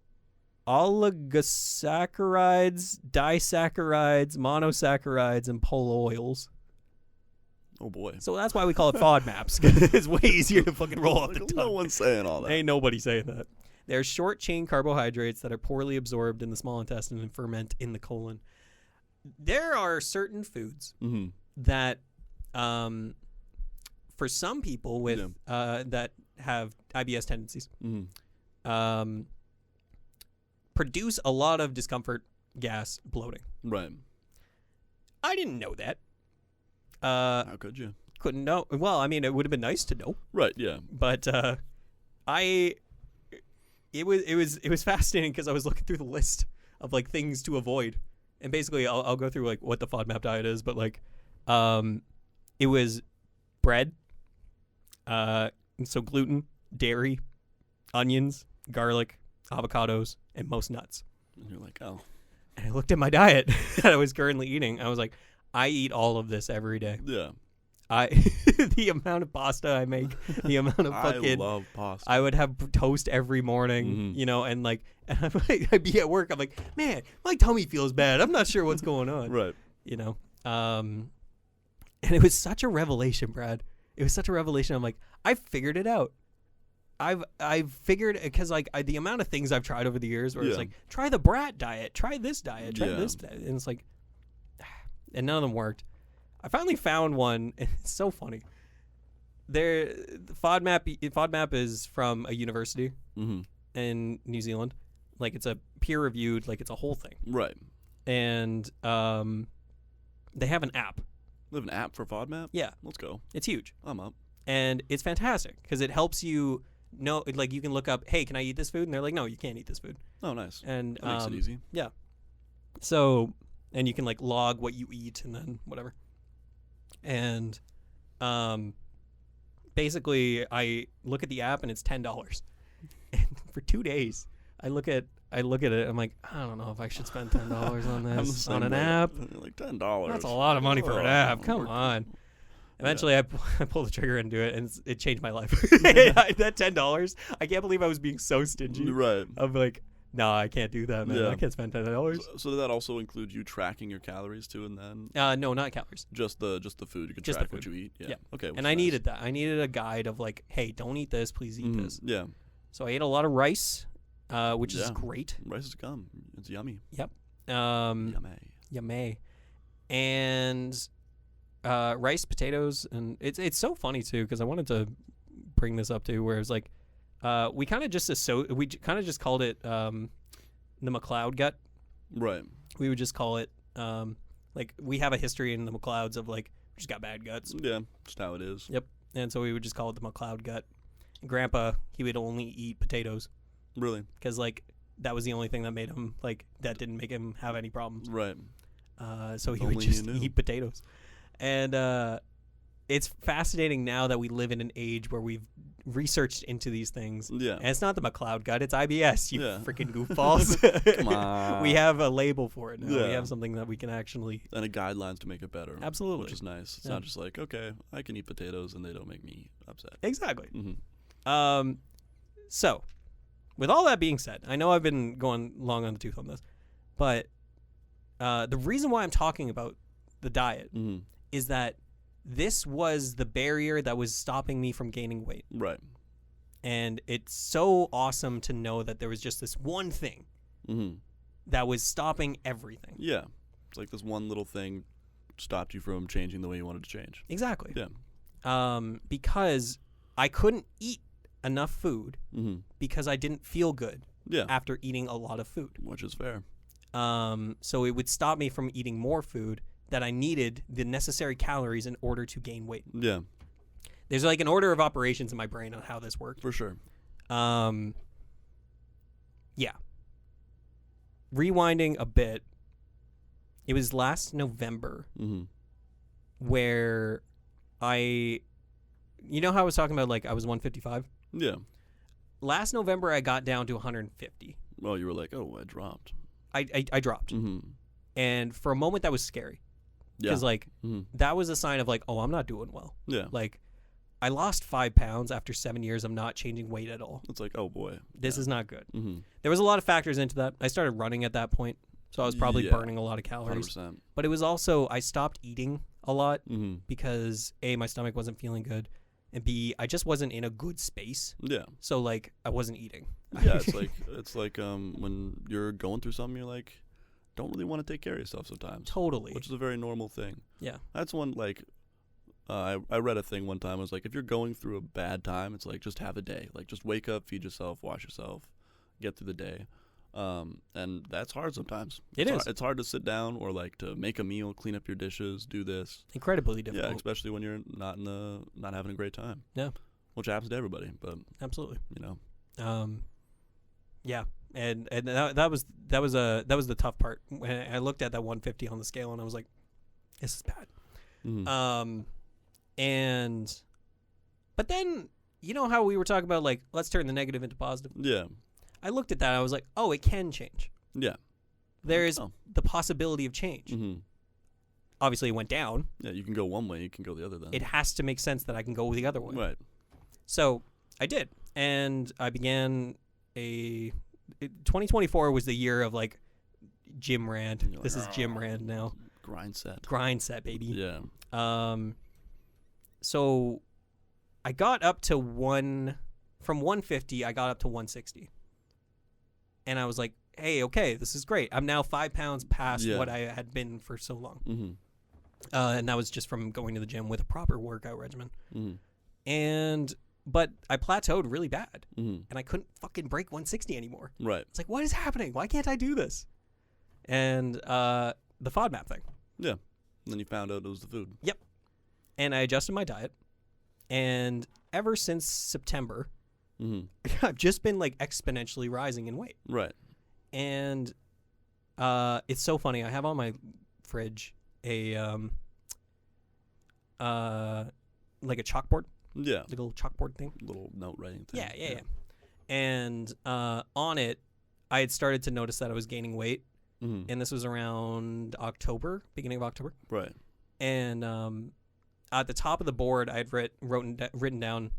oligosaccharides, disaccharides, monosaccharides, and oils. Oh boy. So that's why we call it FODMAPs. 'Cause it's way easier to fucking roll off the tongue. No one's saying all that. Ain't nobody saying that. They're short-chain carbohydrates that are poorly absorbed in the small intestine and ferment in the colon. There are certain foods that, for some people with that have IBS tendencies, produce a lot of discomfort, gas, bloating. Right. I didn't know that. How could you? Couldn't know. Well, I mean, it would have been nice to know. Right. Yeah. But it was fascinating because I was looking through the list of like things to avoid, and basically I'll go through like what the FODMAP diet is, but like, it was bread, so gluten, dairy, onions, garlic, avocados, and most nuts. And you're like, oh. And I looked at my diet that I was currently eating. I was like, I eat all of this every day. Yeah. The amount of pasta I make, the amount of fucking. I love pasta. I would have toast every morning, you know, and like, and I'd be at work. I'm like, man, my tummy feels bad. I'm not sure what's going on. Right. You know, and it was such a revelation, Brad. It was such a revelation. I'm like, I figured it out. I've figured, because like the amount of things I've tried over the years where it's like, try the brat diet, try this diet, try this diet, and it's like, and none of them worked. I finally found one, and it's so funny. FODMAP is from a university in New Zealand. Like, it's a peer-reviewed, like, it's a whole thing. Right. And they have an app. They have an app for FODMAP? Yeah. Let's go. It's huge. I'm up. And it's fantastic, because it helps you know, like, you can look up, hey, can I eat this food? And they're like, no, you can't eat this food. Oh, nice. And that makes it easy. Yeah. So, and you can, like, log what you eat and then whatever. And basically I look at the app and it's $10. And for 2 days I look at it, I'm like, I don't know if I should spend $10 on this on an app. Like $10. That's a lot of money for an app. Come on. Eventually I pulled the trigger and do it, and it changed my life. That $10, I can't believe I was being so stingy. Right. I'm like, no, I can't do that, man. Yeah. I can't spend $10. So did that also include you tracking your calories too, and then? No, not calories. Just the food. You can Just track the what food. you eat. Yeah. Yeah. Okay. And I needed that. I needed a guide of like, hey, don't eat this. Please eat this. Yeah. So I ate a lot of rice, which is great. Rice is gum. It's yummy. Yep. Yummy. And rice, potatoes, and it's so funny too, because I wanted to bring this up too, where it was like, we kind of just called it the McLeod gut. Right. We would just call it like, we have a history in the McLeods of like, just got bad guts. Yeah, just how it is. Yep. And so we would just call it the McLeod gut. And Grandpa, he would only eat potatoes. Really? Because like, that was the only thing that made him like, that didn't make him have any problems. Right. So he would just eat potatoes. And it's fascinating now that we live in an age where we've researched into these things. Yeah. And it's not the McLeod gut, it's IBS, you freaking goofballs. Come on. We have a label for it now. Yeah. We have something that we can actually... And a guidelines to make it better. Absolutely. Which is nice. It's not just like, okay, I can eat potatoes and they don't make me upset. Exactly. Mm-hmm. So, with all that being said, I know I've been going long on the tooth on this, but the reason why I'm talking about the diet is that this was the barrier that was stopping me from gaining weight. Right. And it's so awesome to know that there was just this one thing that was stopping everything. Yeah. It's like this one little thing stopped you from changing the way you wanted to change. Exactly. Yeah. Because I couldn't eat enough food because I didn't feel good after eating a lot of food. Which is fair. So it would stop me from eating more food that I needed the necessary calories in order to gain weight. Yeah. There's like an order of operations in my brain on how this worked. For sure. Yeah. Rewinding a bit, it was last November where you know how I was talking about like I was 155? Yeah. Last November I got down to 150. Well, you were like, oh, I dropped. I dropped. And for a moment that was scary. Yeah. Because like that was a sign of like, oh, I'm not doing well. Yeah. Like I lost 5 pounds after 7 years of not changing weight at all. It's like, oh boy, This is not good. Mm-hmm. There was a lot of factors into that. I started running at that point, so I was probably burning a lot of calories. 100%. But it was also, I stopped eating a lot Mm-hmm. because A, my stomach wasn't feeling good, and B, I just wasn't in a good space. Yeah. So like I wasn't eating. Yeah, it's like when you're going through something, you're like, don't really want to take care of yourself sometimes. Totally. Which is a very normal thing. Yeah. That's one, like, I read a thing one time. It was like, if you're going through a bad time, it's like, just have a day. Like, just wake up, feed yourself, wash yourself, get through the day. And that's hard sometimes. It's hard to sit down or like to make a meal, clean up your dishes, do this. Incredibly difficult. Yeah, especially when you're not having a great time. Yeah. Which happens to everybody, but Absolutely. you know. Yeah. And that was the tough part. When I looked at that 150 on the scale and I was like, this is bad. Mm-hmm. But then, you know how we were talking about, like, let's turn the negative into positive? Yeah. I looked at that and I was like, oh, it can change. Yeah. There is the possibility of change. Mm-hmm. Obviously, it went down. Yeah, you can go one way, you can go the other then. It has to make sense that I can go the other way. Right. So I did. And I began 2024 was the year of, like, gym rant. Like, this is gym rant now. Grind set. Grind set, baby. Yeah. So I got up to from 150, I got up to 160. And I was like, hey, okay, this is great. I'm now 5 pounds past what I had been for so long. Mm-hmm. And that was just from going to the gym with a proper workout regimen. Mm-hmm. But I plateaued really bad. Mm-hmm. And I couldn't fucking break 160 anymore. Right. It's like, what is happening? Why can't I do this? And the FODMAP thing. Yeah. And then you found out it was the food. Yep. And I adjusted my diet. And ever since September, I've just been like exponentially rising in weight. Right. And it's so funny. I have on my fridge a like a chalkboard. Yeah. Like a little chalkboard thing. Little note writing thing. Yeah. And on it, I had started to notice that I was gaining weight. Mm-hmm. And this was around beginning of October. Right. And at the top of the board, I had written down,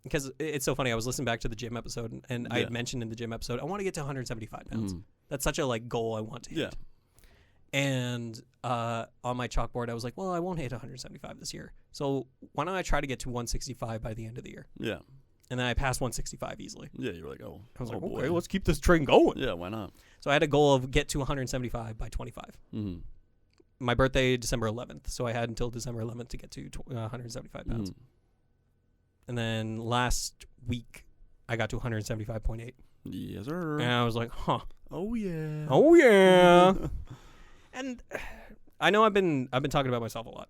because it's so funny. I was listening back to the gym episode, and I had mentioned in the gym episode, I want to get to 175 pounds. Mm-hmm. That's such a like goal I want to hit. Yeah. And on my chalkboard, I was like, well, I won't hit 175 this year. So why don't I try to get to 165 by the end of the year? Yeah. And then I passed 165 easily. Yeah, you were like, oh. I was like, boy. okay, let's keep this train going. Yeah, why not? So I had a goal of get to 175 by 25. Mm-hmm. My birthday, December 11th. So I had until December 11th to get to 175 pounds. Mm-hmm. And then last week, I got to 175.8. Yes, sir. And I was like, huh. Oh, yeah. Oh, yeah. And I know I've been talking about myself a lot.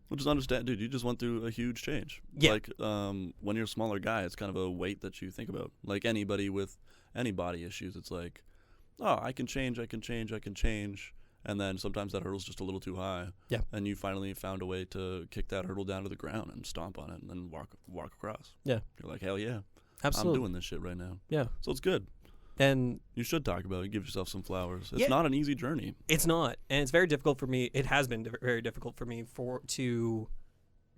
Well, just understand, dude, you just went through a huge change. Yeah. Like, when you're a smaller guy, it's kind of a weight that you think about. Like anybody with any body issues, it's like, oh, I can change. And then sometimes that hurdle's just a little too high. Yeah. And you finally found a way to kick that hurdle down to the ground and stomp on it and then walk across. Yeah. You're like, hell yeah. Absolutely. I'm doing this shit right now. Yeah. So it's good. And you should talk about it. Give yourself some flowers. It's Yeah. not an easy journey. It's not. And it's very difficult for me. It has been very difficult for me to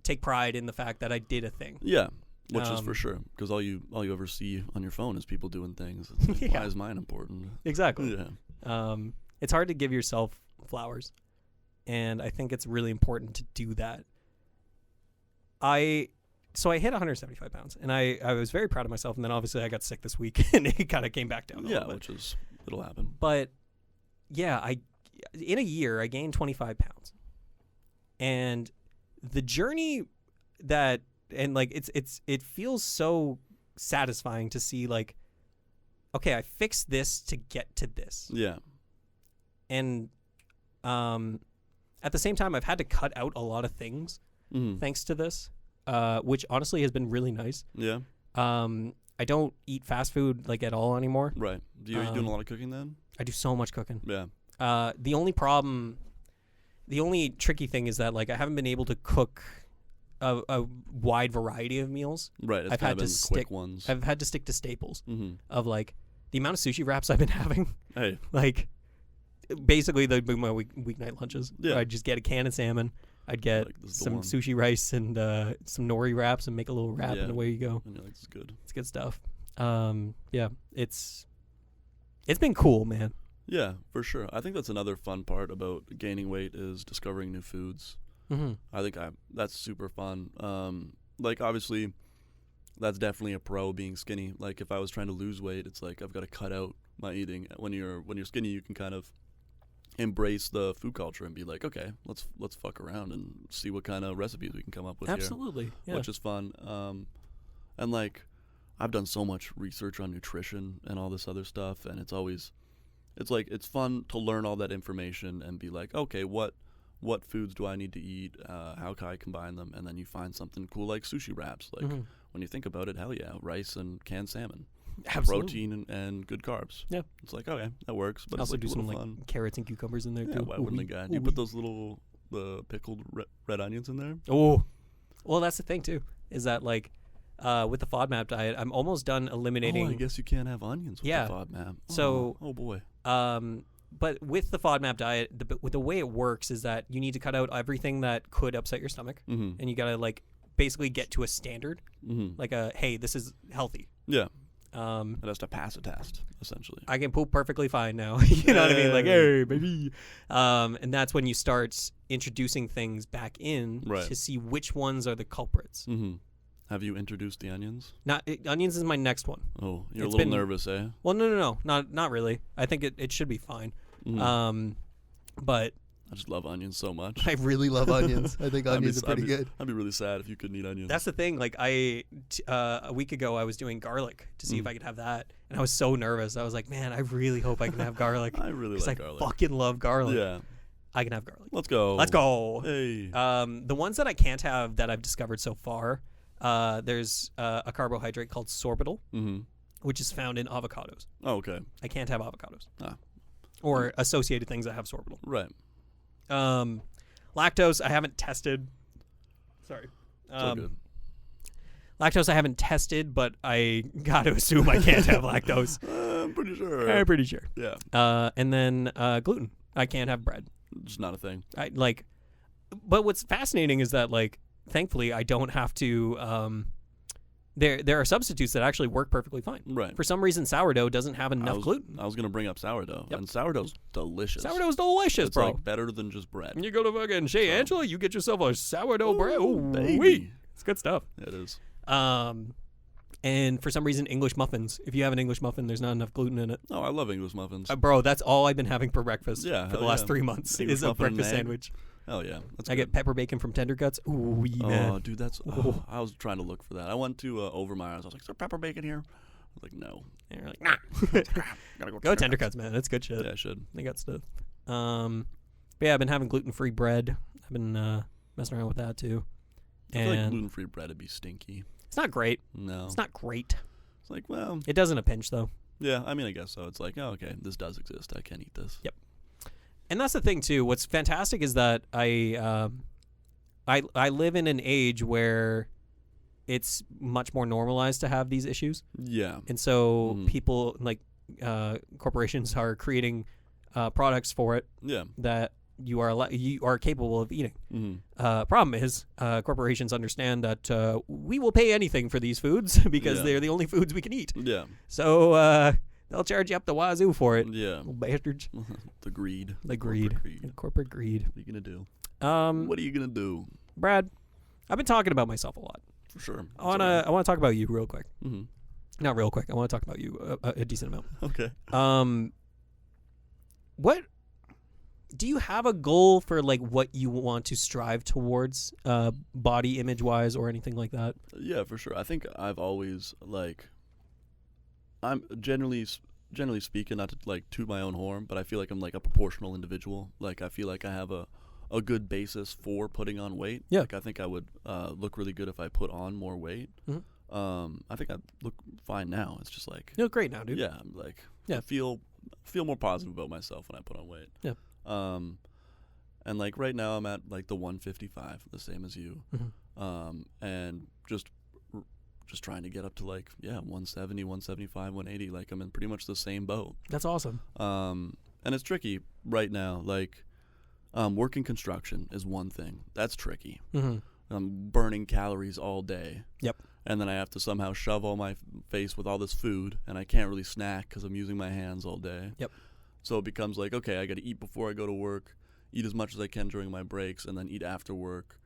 take pride in the fact that I did a thing. Yeah. Which is for sure. Because all you ever see on your phone is people doing things. It's like, why is mine important? Exactly. Yeah. It's hard to give yourself flowers. And I think it's really important to do that. So I hit 175 pounds, and I was very proud of myself, and then obviously I got sick this week, and it kind of came back down a little bit. Which is, it'll happen. But, yeah, in a year, I gained 25 pounds. And the journey it feels so satisfying to see, like, okay, I fixed this to get to this. Yeah. And at the same time, I've had to cut out a lot of things thanks to this. Which honestly has been really nice. Yeah. I don't eat fast food like at all anymore. Right. Are you doing a lot of cooking then? I do so much cooking. Yeah. The only tricky thing is that like I haven't been able to cook a wide variety of meals. Right. It's I've had to quick ones. I've had to stick to staples of like the amount of sushi wraps I've been having. Hey. Like basically they'd be my weeknight lunches. Yeah. I just get a can of salmon, I'd get Like, this is the some one. sushi rice and some nori wraps and make a little wrap, Yeah. and away you go. And you're like, this is good. It's good stuff. Yeah, it's been cool, man. Yeah, for sure. I think that's another fun part about gaining weight is discovering new foods. Mm-hmm. I think that's super fun. Like obviously, that's definitely a pro being skinny. Like if I was trying to lose weight, it's like I've got to cut out my eating. When you're skinny, you can kind of embrace the food culture and be like, okay, let's fuck around and see what kind of recipes we can come up with Absolutely, here, yeah. which is fun. And like I've done so much research on nutrition and all this other stuff, and it's fun to learn all that information and be like, okay, what foods do I need to eat? How can I combine them? And then you find something cool like sushi wraps. Like when you think about it, hell yeah, rice and canned salmon, Absolutely. protein and good carbs. Yeah, it's like okay, that works. But also it's do like a some little like fun. carrots and cucumbers in there Yeah, too. why wouldn't the guy? Do you put those little pickled red onions in there? Oh, well, that's the thing too. Is that like with the FODMAP diet, I'm almost done eliminating. Oh, I guess you can't have onions with Yeah. the FODMAP. So- oh boy. But with the FODMAP diet, the way it works is that you need to cut out everything that could upset your stomach, Mm-hmm. and you gotta like basically get to a standard, Mm-hmm. like hey, this is healthy. Yeah, Um, it has to pass a test essentially. I can poop perfectly fine now. You know what I mean? Like, hey, baby. And that's when you start introducing things back in Right. to see which ones are the culprits. Mm-hmm. Have you introduced the onions? Onions is my next one. Oh, you're It's a little been- nervous, eh? Well, no, not really. I think it should be fine. Mhm. But I just love onions so much. I really love onions. I think onions are pretty good. I'd be really sad if you couldn't eat onions. That's the thing. Like a week ago, I was doing garlic to see if I could have that, and I was so nervous. I was like, man, I really hope I can have garlic. I really Because like I garlic. fucking love garlic. Yeah, I can have garlic. let's go. Let's go. Hey. The ones that I can't have that I've discovered so far, there's a carbohydrate called sorbitol, Mm-hmm. which is found in avocados. Oh, okay. I can't have avocados. Ah. Or associated things that have sorbitol. Right. Lactose, I haven't tested. Sorry. So good. Lactose, I haven't tested, but I got to assume I can't have lactose. I'm pretty sure. I'm pretty sure. Yeah. And then gluten. I can't have bread. Just not a thing. But what's fascinating is that, like, thankfully, I don't have to. There are substitutes that actually work perfectly fine. Right. For some reason, sourdough doesn't have enough gluten. I was gonna bring up sourdough, Yep. and sourdough's delicious. Sourdough's delicious, It's bro. like better than just bread. You go to fucking Shea Angela, you get yourself a sourdough bread. Ooh, Ooh, baby. wee. It's good stuff. It is. And for some reason, English muffins. If you have an English muffin, there's not enough gluten in it. Oh, I love English muffins. Bro, that's all I've been having for breakfast Yeah, for the hell last yeah. 3 months English is a muffin and breakfast egg. sandwich. Hell yeah. That's I good. get pepper bacon from Tender Cuts. Ooh, wee, man. Oh, dude, that's. I was trying to look for that. I went to Overmeyer's. I was like, "Is there pepper bacon here?" I was like, "No." And you're like, nah. Gotta Go Tender Cuts, man. That's good shit. Yeah, I should. They got stuff. But yeah, I've been having gluten-free bread. I've been messing around with that too. I feel like And gluten-free bread would be stinky. it's not great. No. It's not great. It's like, well, It does in a pinch though. yeah. I mean, I guess so. It's like, oh, okay, this does exist. I can eat this. Yep. And that's the thing too. What's fantastic is that I live in an age where it's much more normalized to have these issues, Yeah. and so Mhm. people like corporations are creating products for it Yeah. that you are capable of eating. Mm-hmm. Problem is, corporations understand that we will pay anything for these foods because Yeah. they're the only foods we can eat. Yeah. So they'll charge you up the wazoo for it. Yeah. Little bastards. The greed. The Corporate greed. Corporate greed. What are you gonna do? Um, What are you gonna do? Brad, I've been talking about myself a lot. For sure. I wanna talk about you real quick. Mm-hmm. Not real quick. I want to talk about you a decent amount. Okay. What do you have a goal for, like, what you want to strive towards, body image wise or anything like that? Yeah, for sure. I think I've always I'm generally speaking, not to like toot my own horn, but I feel like I'm like a proportional individual. Like I feel like I have a good basis for putting on weight. Yeah. Like I think I would look really good if I put on more weight. Mhm. I think I look fine now. It's just like You look great now, dude. yeah, I'm like Yeah. I feel more positive about myself when I put on weight. Yeah. And like right now I'm at like the 155, the same as you. Mhm. And just trying to get up to like 170, 175, 180. Like I'm in pretty much the same boat. That's awesome. And it's tricky right now. Like Working construction is one thing. That's tricky. Mm-hmm. I'm burning calories all day. Yep. And then I have to somehow shove all my face with all this food, and I can't really snack because I'm using my hands all day. Yep. So it becomes like, okay, I got to eat before I go to work, eat as much as I can during my breaks, and then eat after work.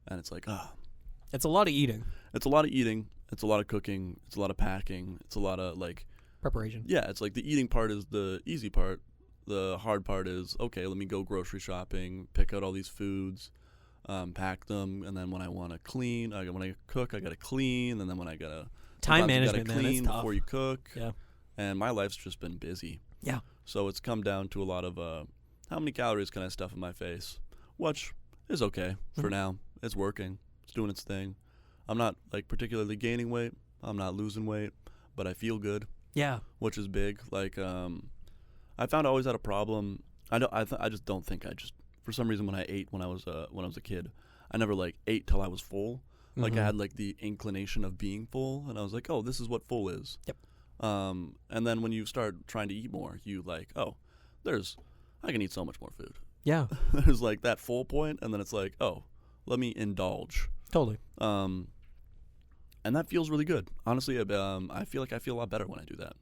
And it's like, It's a lot of eating. It's a lot of eating. It's a lot of cooking. It's a lot of packing. It's a lot of, like... Preparation. Yeah, it's like the eating part is the easy part. The hard part is, okay, let me go grocery shopping, pick out all these foods, pack them, and then when I want to clean, when I cook, I got to clean, and then when I got to... Time management, clean man, it's tough. before you cook. Yeah. And my life's just been busy. Yeah. So it's come down to a lot of, how many calories can I stuff in my face? Which is okay for now. It's working. It's doing its thing. I'm not, like, particularly gaining weight. I'm not losing weight, but I feel good. Yeah. Which is big. Like, I found I always had a problem. I just don't think for some reason when I ate when I was a kid, I never like ate till I was full. Like I had like the inclination of being full, and I was like, oh, this is what full is. Yep. And then when you start trying to eat more, you like, oh, I can eat so much more food. Yeah. There's like that full point, and then it's like, oh, let me indulge. Totally. And that feels really good. Honestly, I feel like I feel a lot better when I do that.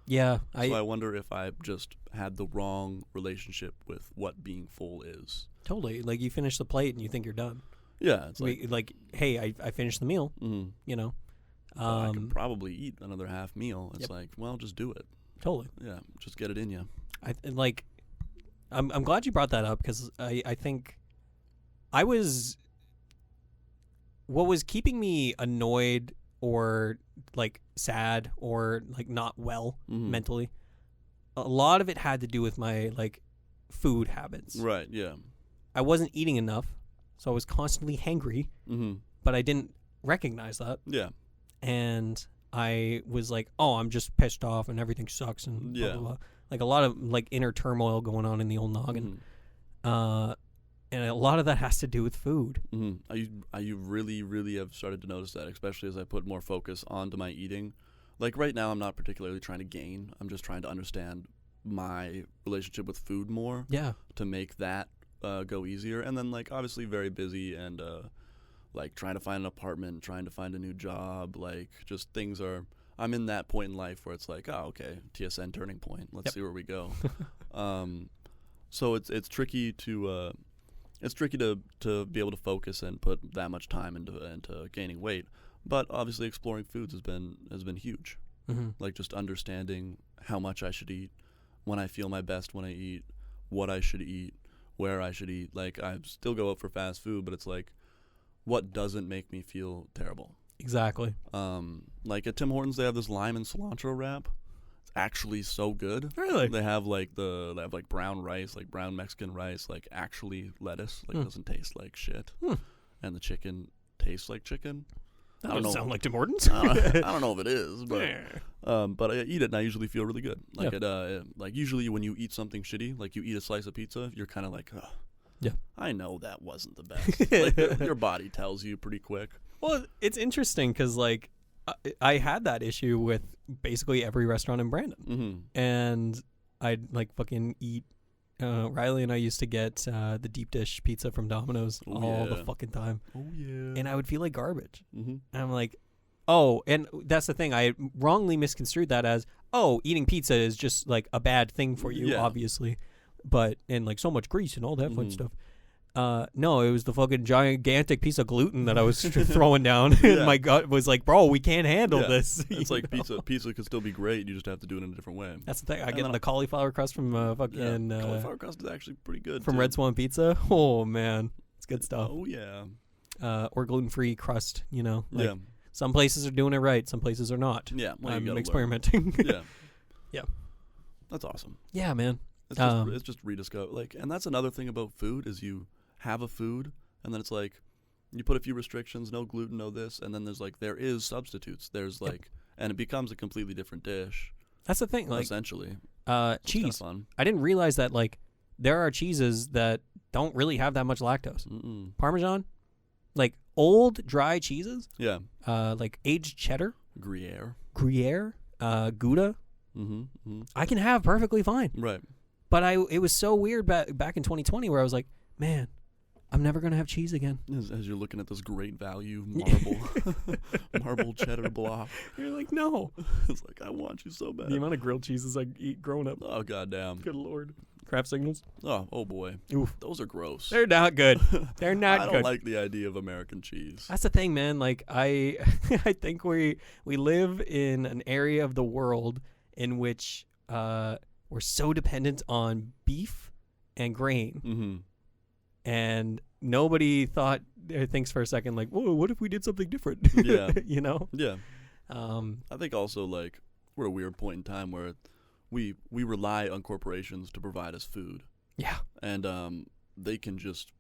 Yeah. So I wonder if I just had the wrong relationship with what being full is. Totally. Like you finish the plate and you think you're done. Yeah. It's like hey, I finished the meal, you know. I could probably eat another half meal. It's like, well, just do it. Totally. Yeah. Just get it in you. I'm glad you brought that up because I think what was keeping me annoyed or like sad or like not well mentally, a lot of it had to do with my like food habits. Right, yeah. I wasn't eating enough, so I was constantly hangry, but I didn't recognize that. Yeah. And I was like, oh, I'm just pissed off and everything sucks and blah, blah, blah. Like a lot of like inner turmoil going on in the old noggin. And a lot of that has to do with food. I really, really have started to notice that, especially as I put more focus onto my eating. Like right now, I'm not particularly trying to gain. I'm just trying to understand my relationship with food more. Yeah. To make that go easier. And then like obviously very busy and like trying to find an apartment, trying to find a new job. Like just I'm in that point in life where it's like, oh, okay, TSN turning point. Let's see where we go. So it's tricky to... It's tricky to be able to focus and put that much time into gaining weight, but obviously exploring foods has been huge. Like just understanding how much I should eat, when I feel my best when I eat, what I should eat, where I should eat. Like I still go out for fast food, but it's like what doesn't make me feel terrible. Exactly. Like at Tim Hortons, they have this lime and cilantro wrap. Actually so good. Really? They have like brown rice, like brown Mexican rice, like actually lettuce, like doesn't taste like shit. And the chicken tastes like chicken. That doesn't sound like Tim Hortons. I don't know if it is, but I eat it and I usually feel really good. Like like usually when you eat something shitty, like you eat a slice of pizza, you're kind of like, oh, yeah, I know that wasn't the best. Like your body tells you pretty quick. Well, it's interesting because like I had that issue with basically every restaurant in Brandon, and I'd like fucking eat. Riley and I used to get the deep dish pizza from Domino's all the fucking time. Oh yeah, and I would feel like garbage. And I'm like, oh, and that's the thing. I wrongly misconstrued that as, oh, eating pizza is just like a bad thing for you, obviously, and like so much grease and all that fun stuff. No, it was the fucking gigantic piece of gluten that I was throwing down. And my gut was like, bro, we can't handle this. It's like know? Pizza could still be great. You just have to do it in a different way. That's the thing. I get the cauliflower crust from fucking... cauliflower crust is actually pretty good, from too. Red Swan Pizza. Oh, man. It's good stuff. Oh, yeah. Or gluten-free crust, you know? Like, some places are doing it right. Some places are not. Yeah. Well, I'm experimenting. Yeah. That's awesome. Yeah, man. It's just rediscover. Like, and that's another thing about food is you have a food, and then it's like you put a few restrictions, no gluten, no this, and then there is substitutes. There's like, and it becomes a completely different dish. That's the thing, like essentially. Cheese. Fun. I didn't realize that like there are cheeses that don't really have that much lactose. Parmesan, like old dry cheeses. Yeah. Like aged cheddar. Gruyere. Gouda. I can have perfectly fine. Right. But it was so weird back in 2020 where I was like, man, I'm never going to have cheese again. As you're looking at this great value marble cheddar block. You're like, no. It's like, I want you so bad. The amount of grilled cheeses I eat growing up. Oh, goddamn. Good Lord. Craft Signals. Oh boy. Oof. Those are gross. They're not good. They're not good. I don't like the idea of American cheese. That's the thing, man. Like, I think we live in an area of the world in which we're so dependent on beef and grain. Mm-hmm. And nobody thinks for a second, like, whoa, what if we did something different? Yeah. You know? Yeah. I think also, like, we're at a weird point in time where we rely on corporations to provide us food. Yeah. And they can just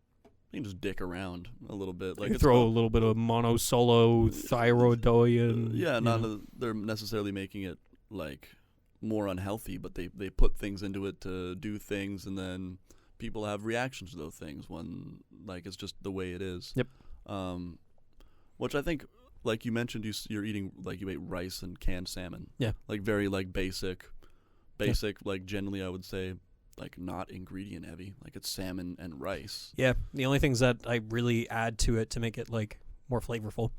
dick around a little bit. Like, throw a little bit of monosolo thyroidoid. Yeah, not that they're necessarily making it, like, more unhealthy, but they put things into it to do things, and then people have reactions to those things when, like, it's just the way it is. Yep. Which I think, like you mentioned, you're eating, like, you ate rice and canned salmon. Yeah. Like, very, like, basic, like, generally I would say, like, not ingredient heavy. Like, it's salmon and rice. Yeah. The only things that I really add to it to make it, like, more flavorful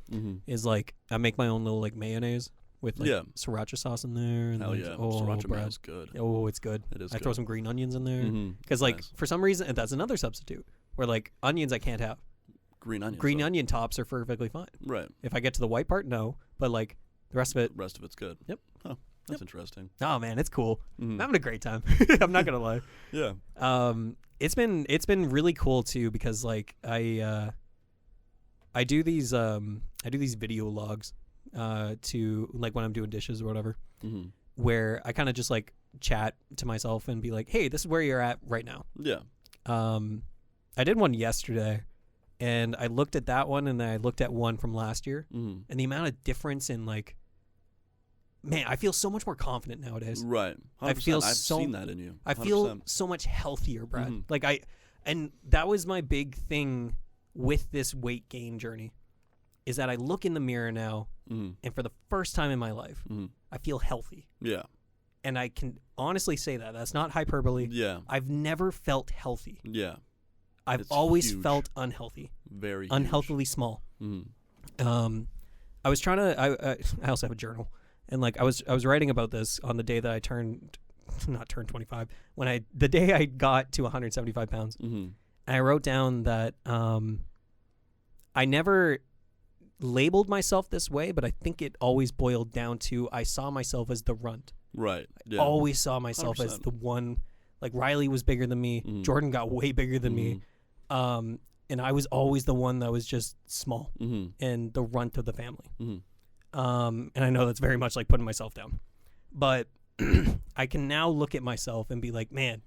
is, like, I make my own little, like, mayonnaise with, like, sriracha sauce in there. And Hell like, yeah. Oh, Sriracha Brad. mayo's good. Oh, it's good. It is I good. throw some green onions in there. Because, Mm-hmm. like, Nice. for some reason, that's another substitute where, like, onions I can't have. Green onions. Green onion tops are perfectly fine. Right. If I get to the white part, no. But, like, the rest of it. The rest of it's good. Yep. Oh, that's interesting. Oh, man, it's cool. Mhm. I'm having a great time. I'm not going to lie. Yeah. It's been really cool too because like I do these video logs to like when I'm doing dishes or whatever, Mm-hmm. where I kind of just like chat to myself and be like, hey, this is where you're at right now. Yeah. I did one yesterday and I looked at that one and then I looked at one from last year, Mm-hmm. and the amount of difference in like, man, I feel so much more confident nowadays. Right. 100%. I feel I've so- seen that in you. 100%. I feel so much healthier, Brad. Mhm. Like and that was my big thing with this weight gain journey, is that I look in the mirror now, Mm-hmm. and for the first time in my life, Mm-hmm. I feel healthy. Yeah. And I can honestly say that. That's not hyperbole. Yeah. I've never felt healthy. Yeah. I've It's always huge. felt unhealthy, Very huge. unhealthily small. Mm-hmm. I was trying to. I also have a journal, and like I was writing about this on the day that I not turned 25. The day I got to 175 pounds, Mm-hmm. and I wrote down that I never labeled myself this way, but I think it always boiled down to I saw myself as the runt. Right. Yeah. Always saw myself as 100%. the one. Like Riley was bigger than me. Mhm. Jordan got way bigger than me. And I was always the one that was just small Mm-hmm. and the runt of the family. Mm-hmm. And I know that's very much like putting myself down. But I can now look at myself and be like, man,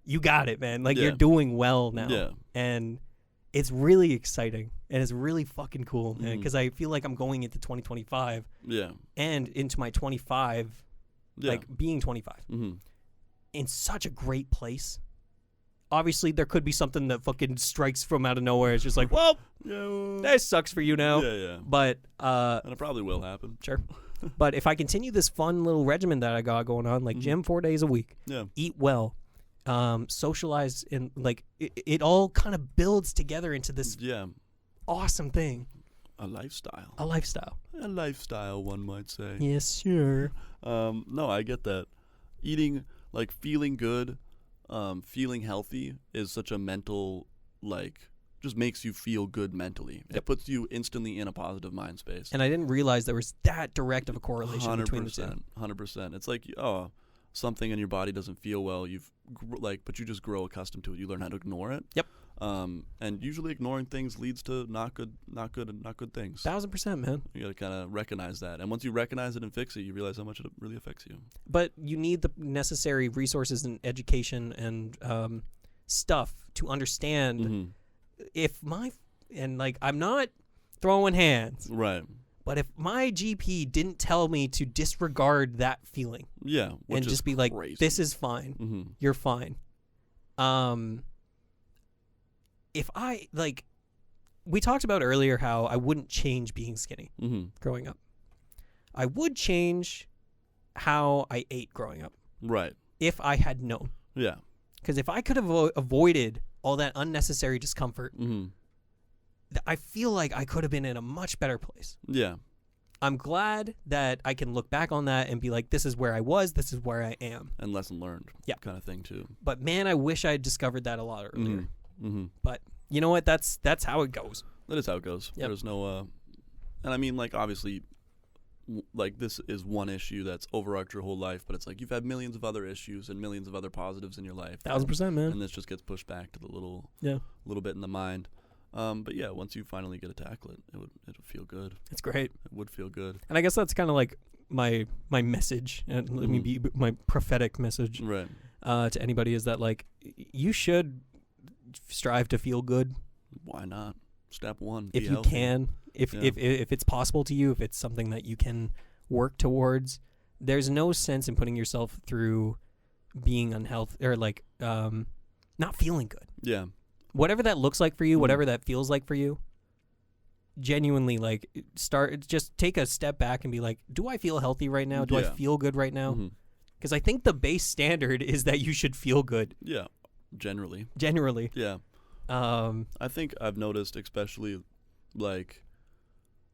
you got it, man. Like, Yeah. you're doing well now. Yeah. And it's really exciting. And it's really fucking cool, man. Mhm. Because I feel like I'm going into 2025 Yeah. and into my 25, Yeah. like being 25, Mm-hmm. in such a great place. Obviously, there could be something that fucking strikes from out of nowhere. It's just like, well, Yeah. that sucks for you now. Yeah. Yeah. But And it probably will happen. sure. But if I continue this fun little regimen that I got going on, like Mhm. gym 4 days a week, Yeah. eat well, socialize, and like it all kind of builds together into this Yeah. awesome thing, A lifestyle. a lifestyle. A lifestyle, one might say. Yes, sure. No, I get that. Eating, like, feeling good, feeling healthy is such a mental, like, just makes you feel good mentally. It Yep. puts you instantly in a positive mind space. And I didn't realize there was that direct of a correlation between the two. 100%. It's like, something in your body doesn't feel well. But you just grow accustomed to it. You learn how to ignore it. Yep. And usually ignoring things leads to not good things. 1000%, man. You gotta kind of recognize that, and once you recognize it and fix it, you realize how much it really affects you. But you need the necessary resources and education and stuff to understand Mm-hmm. I'm not throwing hands, Right. but if my GP didn't tell me to disregard that feeling Yeah. Which and is just be like, crazy. this is fine, Mm-hmm. you're fine. If I, like, we talked about earlier how I wouldn't change being skinny Mm-hmm. growing up. I would change how I ate growing up Right. if I had known. Yeah. Because if I could have avoided all that unnecessary discomfort, I feel like I could have been in a much better place. Yeah. I'm glad that I can look back on that and be like, this is where I was, this is where I am. And lesson learned. Yeah. Kind of thing, too. But, man, I wish I had discovered that a lot earlier. Mm-hmm. But you know what? That's how it goes. That is how it goes. Yep. There's no... and I mean, like, obviously, like, this is one issue that's overarched your whole life, but it's like you've had millions of other issues and millions of other positives in your life. 1,000%, man. And this just gets pushed back to the little bit in the mind. But yeah, once you finally get to tackle it, it would feel good. It's great. It would feel good. And I guess that's kind of like my message, and let me be my prophetic message, Right. To anybody is that like you should strive to feel good. Why not? Step one. If be you healthy. can, if it's possible to you, if it's something that you can work towards, there's no sense in putting yourself through being unhealthy or like not feeling good. Yeah. Whatever that looks like for you, whatever that feels like for you, genuinely like just take a step back and be like, do I feel healthy right now? Do I feel good right now? Because I think the base standard is that you should feel good. Yeah. Generally. Yeah. I think I've noticed, especially like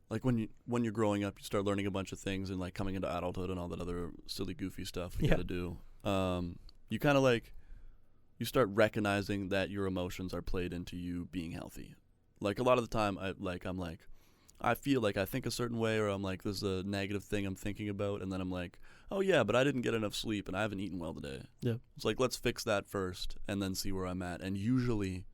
when you're growing up, you start learning a bunch of things and like coming into adulthood and all that other silly, goofy stuff you got to do. You kind of like you start recognizing that your emotions are played into you being healthy. Like a lot of the time, I feel like I think a certain way, or I'm like, this is a negative thing I'm thinking about, and then I'm like, oh yeah, but I didn't get enough sleep and I haven't eaten well today. Yeah. It's like, let's fix that first and then see where I'm at. And usually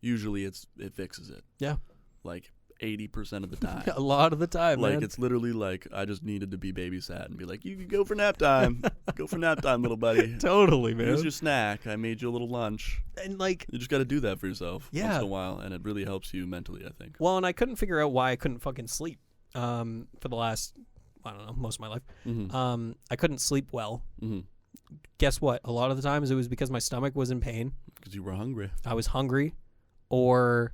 it fixes it. Yeah. Like 80% of the time. A lot of the time, like man. It's literally like I just needed to be babysat and be like, you can go for nap time. Go for nap time, little buddy. Totally, man. Here's your snack. I made you a little lunch. And like you just got to do that for yourself once Yeah. in a while, and it really helps you mentally, I think. Well, and I couldn't figure out why I couldn't fucking sleep for the last, I don't know, most of my life. Mm-hmm. I couldn't sleep well. Mm-hmm. Guess what? A lot of the times it was because my stomach was in pain. Because you were hungry. I was hungry, or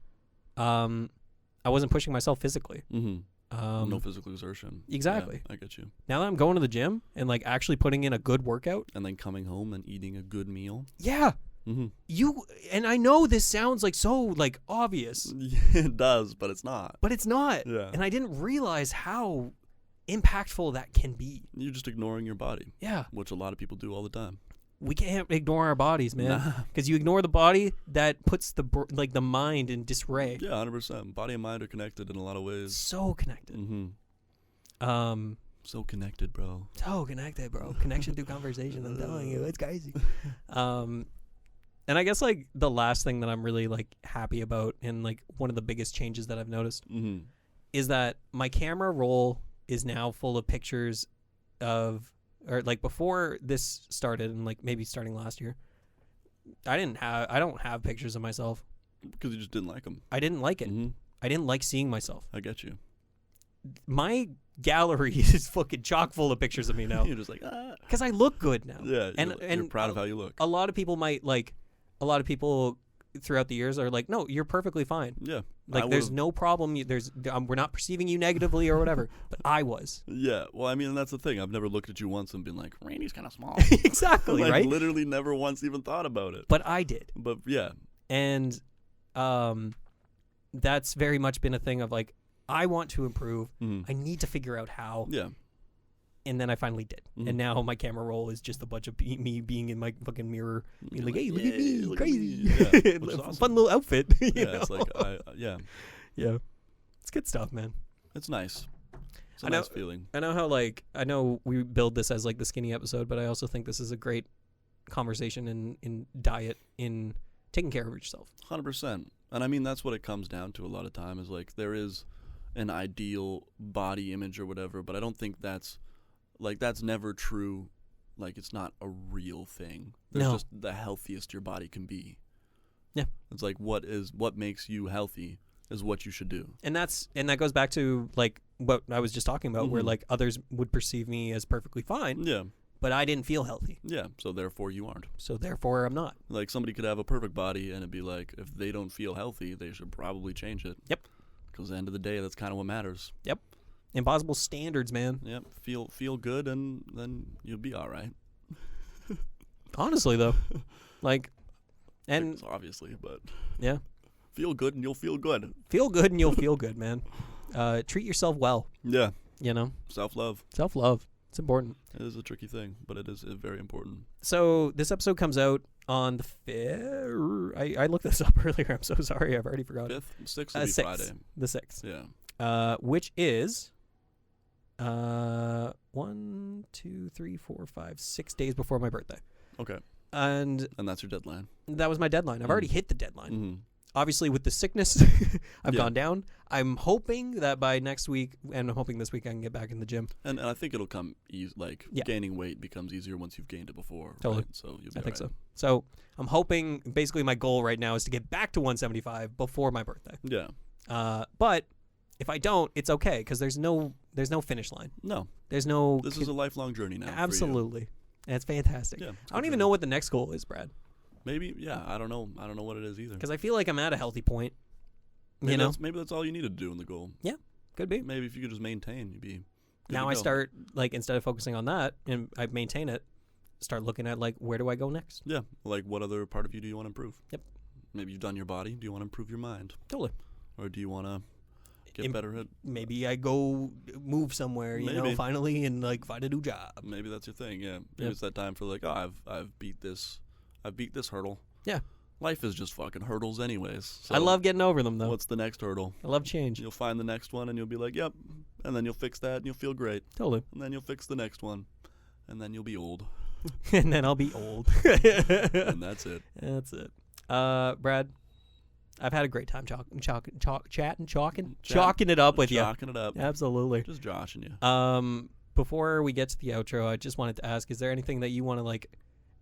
I wasn't pushing myself physically. Mm-hmm. No physical exertion. Exactly. Yeah, I get you. Now that I'm going to the gym and like actually putting in a good workout. And then coming home and eating a good meal. Yeah. Mm-hmm. And I know this sounds like so like obvious. It does, but it's not. But it's not. Yeah. And I didn't realize how impactful that can be. You're just ignoring your body. Yeah. Which a lot of people do all the time. We can't ignore our bodies, man. Because you ignore the body, that puts the mind in disarray. Yeah, 100%. Body and mind are connected in a lot of ways. So connected. Mm-hmm. So connected, bro. So connected, bro. Connection through conversation. I'm telling you, it's crazy. And I guess like the last thing that I'm really like happy about, and like one of the biggest changes that I've noticed, is that my camera roll is now full of pictures of, or like before this started, and like maybe starting last year, I don't have pictures of myself because you just didn't like them. I didn't like it. I didn't like seeing myself. I get you. My gallery is fucking chock full of pictures of me now. You're just like, because I look good now. Yeah, and you're proud of how you look. A lot of people throughout the years are like, no, you're perfectly fine. Yeah. Like there's no problem. We're not perceiving you negatively or whatever. But I was. Yeah. Well, I mean, that's the thing. I've never looked at you once and been like, Randy's kind of small. Exactly. Like, right. Literally never once even thought about it. But I did. But yeah. And, that's very much been a thing of like, I want to improve. I need to figure out how. Yeah. And then I finally did. And now my camera roll is just a bunch of me being in my fucking mirror, being like, hey, look at me, crazy. Yeah, awesome. Fun little outfit. Yeah, know? it's like, yeah. Yeah. It's good stuff, man. It's nice. It's a nice feeling. I know we build this as like the skinny episode, but I also think this is a great conversation in diet, in taking care of yourself. 100%. And I mean, that's what it comes down to a lot of time is like there is an ideal body image or whatever, but I don't think that's never true. Like, it's not a real thing. There's just the healthiest your body can be. Yeah. It's like what makes you healthy is what you should do. And that goes back to like what I was just talking about, where like others would perceive me as perfectly fine. Yeah. But I didn't feel healthy. Yeah. So therefore you aren't. So therefore I'm not. Like somebody could have a perfect body and it'd be like, if they don't feel healthy, they should probably change it. Yep. Because at the end of the day, that's kind of what matters. Yep. Impossible standards, man. Yep. Feel good, and then you'll be all right. Honestly, though, like, And obviously, but yeah, feel good and you'll feel good. feel good and you'll feel good, man. Treat yourself well. Yeah. You know, Self-love. Self-love. It's important. It is a tricky thing, but it is very important. So this episode comes out on the 5th. I looked this up earlier. I'm so sorry. I've already forgotten. 5th? 6th will be 6th. Friday. The 6th. Yeah. Which is 1, 2, 3, 4, 5, 6 days before my birthday. Okay. And that's your deadline. That was my deadline. I've already hit the deadline. Mm-hmm. Obviously, with the sickness, I've gone down. I'm hoping that by next week, and I'm hoping this week I can get back in the gym. And I think it'll come easy. Like, gaining weight becomes easier once you've gained it before. Totally. Right? So you'll be I think so. So I'm hoping, basically my goal right now is to get back to 175 before my birthday. Yeah. But if I don't, it's okay, because there's no finish line. No. There's no... This is a lifelong journey now. Absolutely. And it's fantastic. Yeah, I don't even know what the next goal is, Brad. Maybe, yeah. I don't know. I don't know what it is either. Because I feel like I'm at a healthy point. Maybe that's all you need to do in the goal. Yeah, could be. Maybe if you could just maintain, you'd be good now to I go. start, like, instead of focusing on that and I maintain it, start looking at, like, where do I go next? Yeah, like what other part of you do you want to improve? Yep. Maybe you've done your body. Do you want to improve your mind? Totally. Or do you want to get better at... Maybe I go move somewhere, you know, finally, and, like, find a new job. Maybe that's your thing, yeah. Maybe it's that time for, like, oh, I've beat this hurdle. Yeah. Life is just fucking hurdles anyways. So I love getting over them, though. What's the next hurdle? I love change. You'll find the next one, and you'll be like, yep. And then you'll fix that, and you'll feel great. Totally. And then you'll fix the next one. And then you'll be old. And then I'll be old. And that's it. That's it. Brad, I've had a great time chalking it up with you. Chalking it up. Absolutely. Just joshing you. Before we get to the outro, I just wanted to ask, is there anything that you want to, like,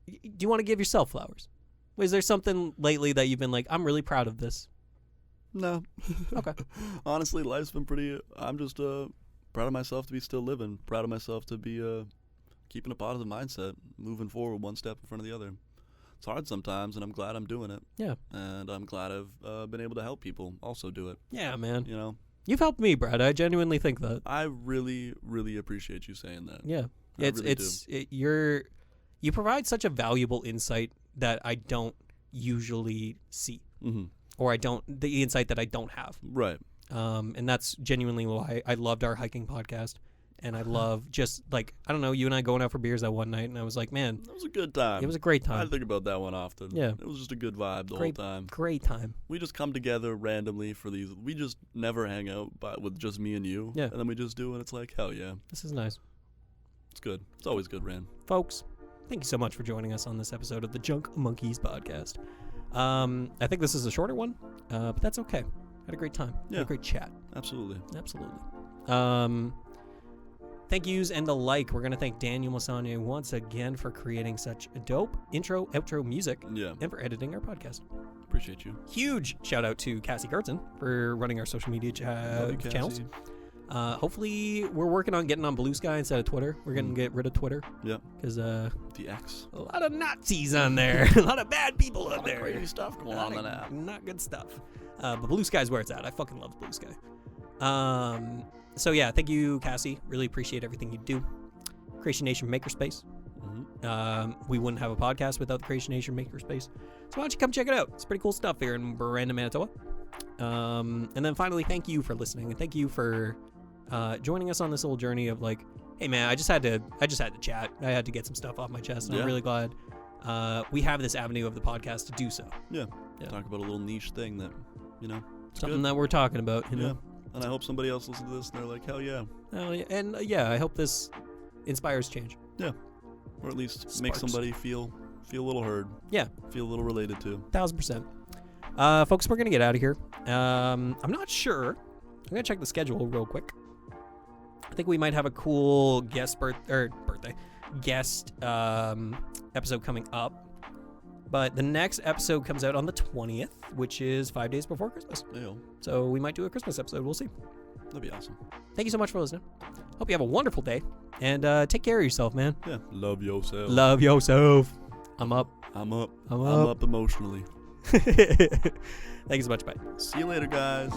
do you want to give yourself flowers? Is there something lately that you've been like, I'm really proud of this? No. Okay. Honestly, life's been pretty, I'm just proud of myself to be still living. Proud of myself to be keeping a positive mindset, moving forward one step in front of the other. It's hard sometimes, and I'm glad I'm doing it. Yeah. And I'm glad I've been able to help people also do it. Yeah, man. You know? You've helped me, Brad. I genuinely think that. I really, really appreciate you saying that. Yeah. You provide such a valuable insight that I don't usually see. Mm-hmm. Or the insight that I don't have. Right. And that's genuinely why I loved our hiking podcast. And I love just, like, I don't know, you and I going out for beers that one night, and I was like, man. That was a good time. It was a great time. I think about that one often. Yeah. It was just a good vibe the whole time. Great time. We just come together randomly for these. We just never hang out with just me and you. Yeah. And then we just do, and it's like, hell yeah. This is nice. It's good. It's always good, Rand. Folks, thank you so much for joining us on this episode of the Junk Monkeys podcast. I think this is a shorter one, but that's okay. Had a great time. Yeah. Had a great chat. Absolutely. Thank yous and the like. We're going to thank Daniel Mosionier once again for creating such dope intro, outro music. Yeah. And for editing our podcast. Appreciate you. Huge shout out to Cassie Gertzen for running our social media channels. Hopefully, we're working on getting on Blue Sky instead of Twitter. We're going to get rid of Twitter. Yeah. Because the X. A lot of Nazis on there. A lot of bad people on there. Crazy stuff going on in that. Not good stuff. But Blue Sky's where it's at. I fucking love Blue Sky. So yeah, thank you, Cassie. Really appreciate everything you do. Creation Nation Makerspace. Mm-hmm. We wouldn't have a podcast without the Creation Nation Makerspace. So why don't you come check it out? It's pretty cool stuff here in Miranda, Manitoba. And then finally, thank you for listening, and thank you for joining us on this little journey of, like, hey man, I just had to chat. I had to get some stuff off my chest, and I'm really glad we have this avenue of the podcast to do so. Yeah. Talk about a little niche thing that, you know, something that we're talking about, you know. And I hope somebody else listens to this and they're like, hell yeah. Hell yeah. And I hope this inspires change. Yeah. Or at least make somebody feel a little heard. Yeah. Feel a little related to. 1000%. Folks, we're going to get out of here. I'm not sure. I'm going to check the schedule real quick. I think we might have a cool guest episode coming up. But the next episode comes out on the 20th, which is 5 days before Christmas. Yeah. So we might do a Christmas episode. We'll see. That'd be awesome. Thank you so much for listening. Hope you have a wonderful day. And take care of yourself, man. Yeah. Love yourself. Love yourself. I'm up. I'm up emotionally. Thank you so much. Bye. See you later, guys.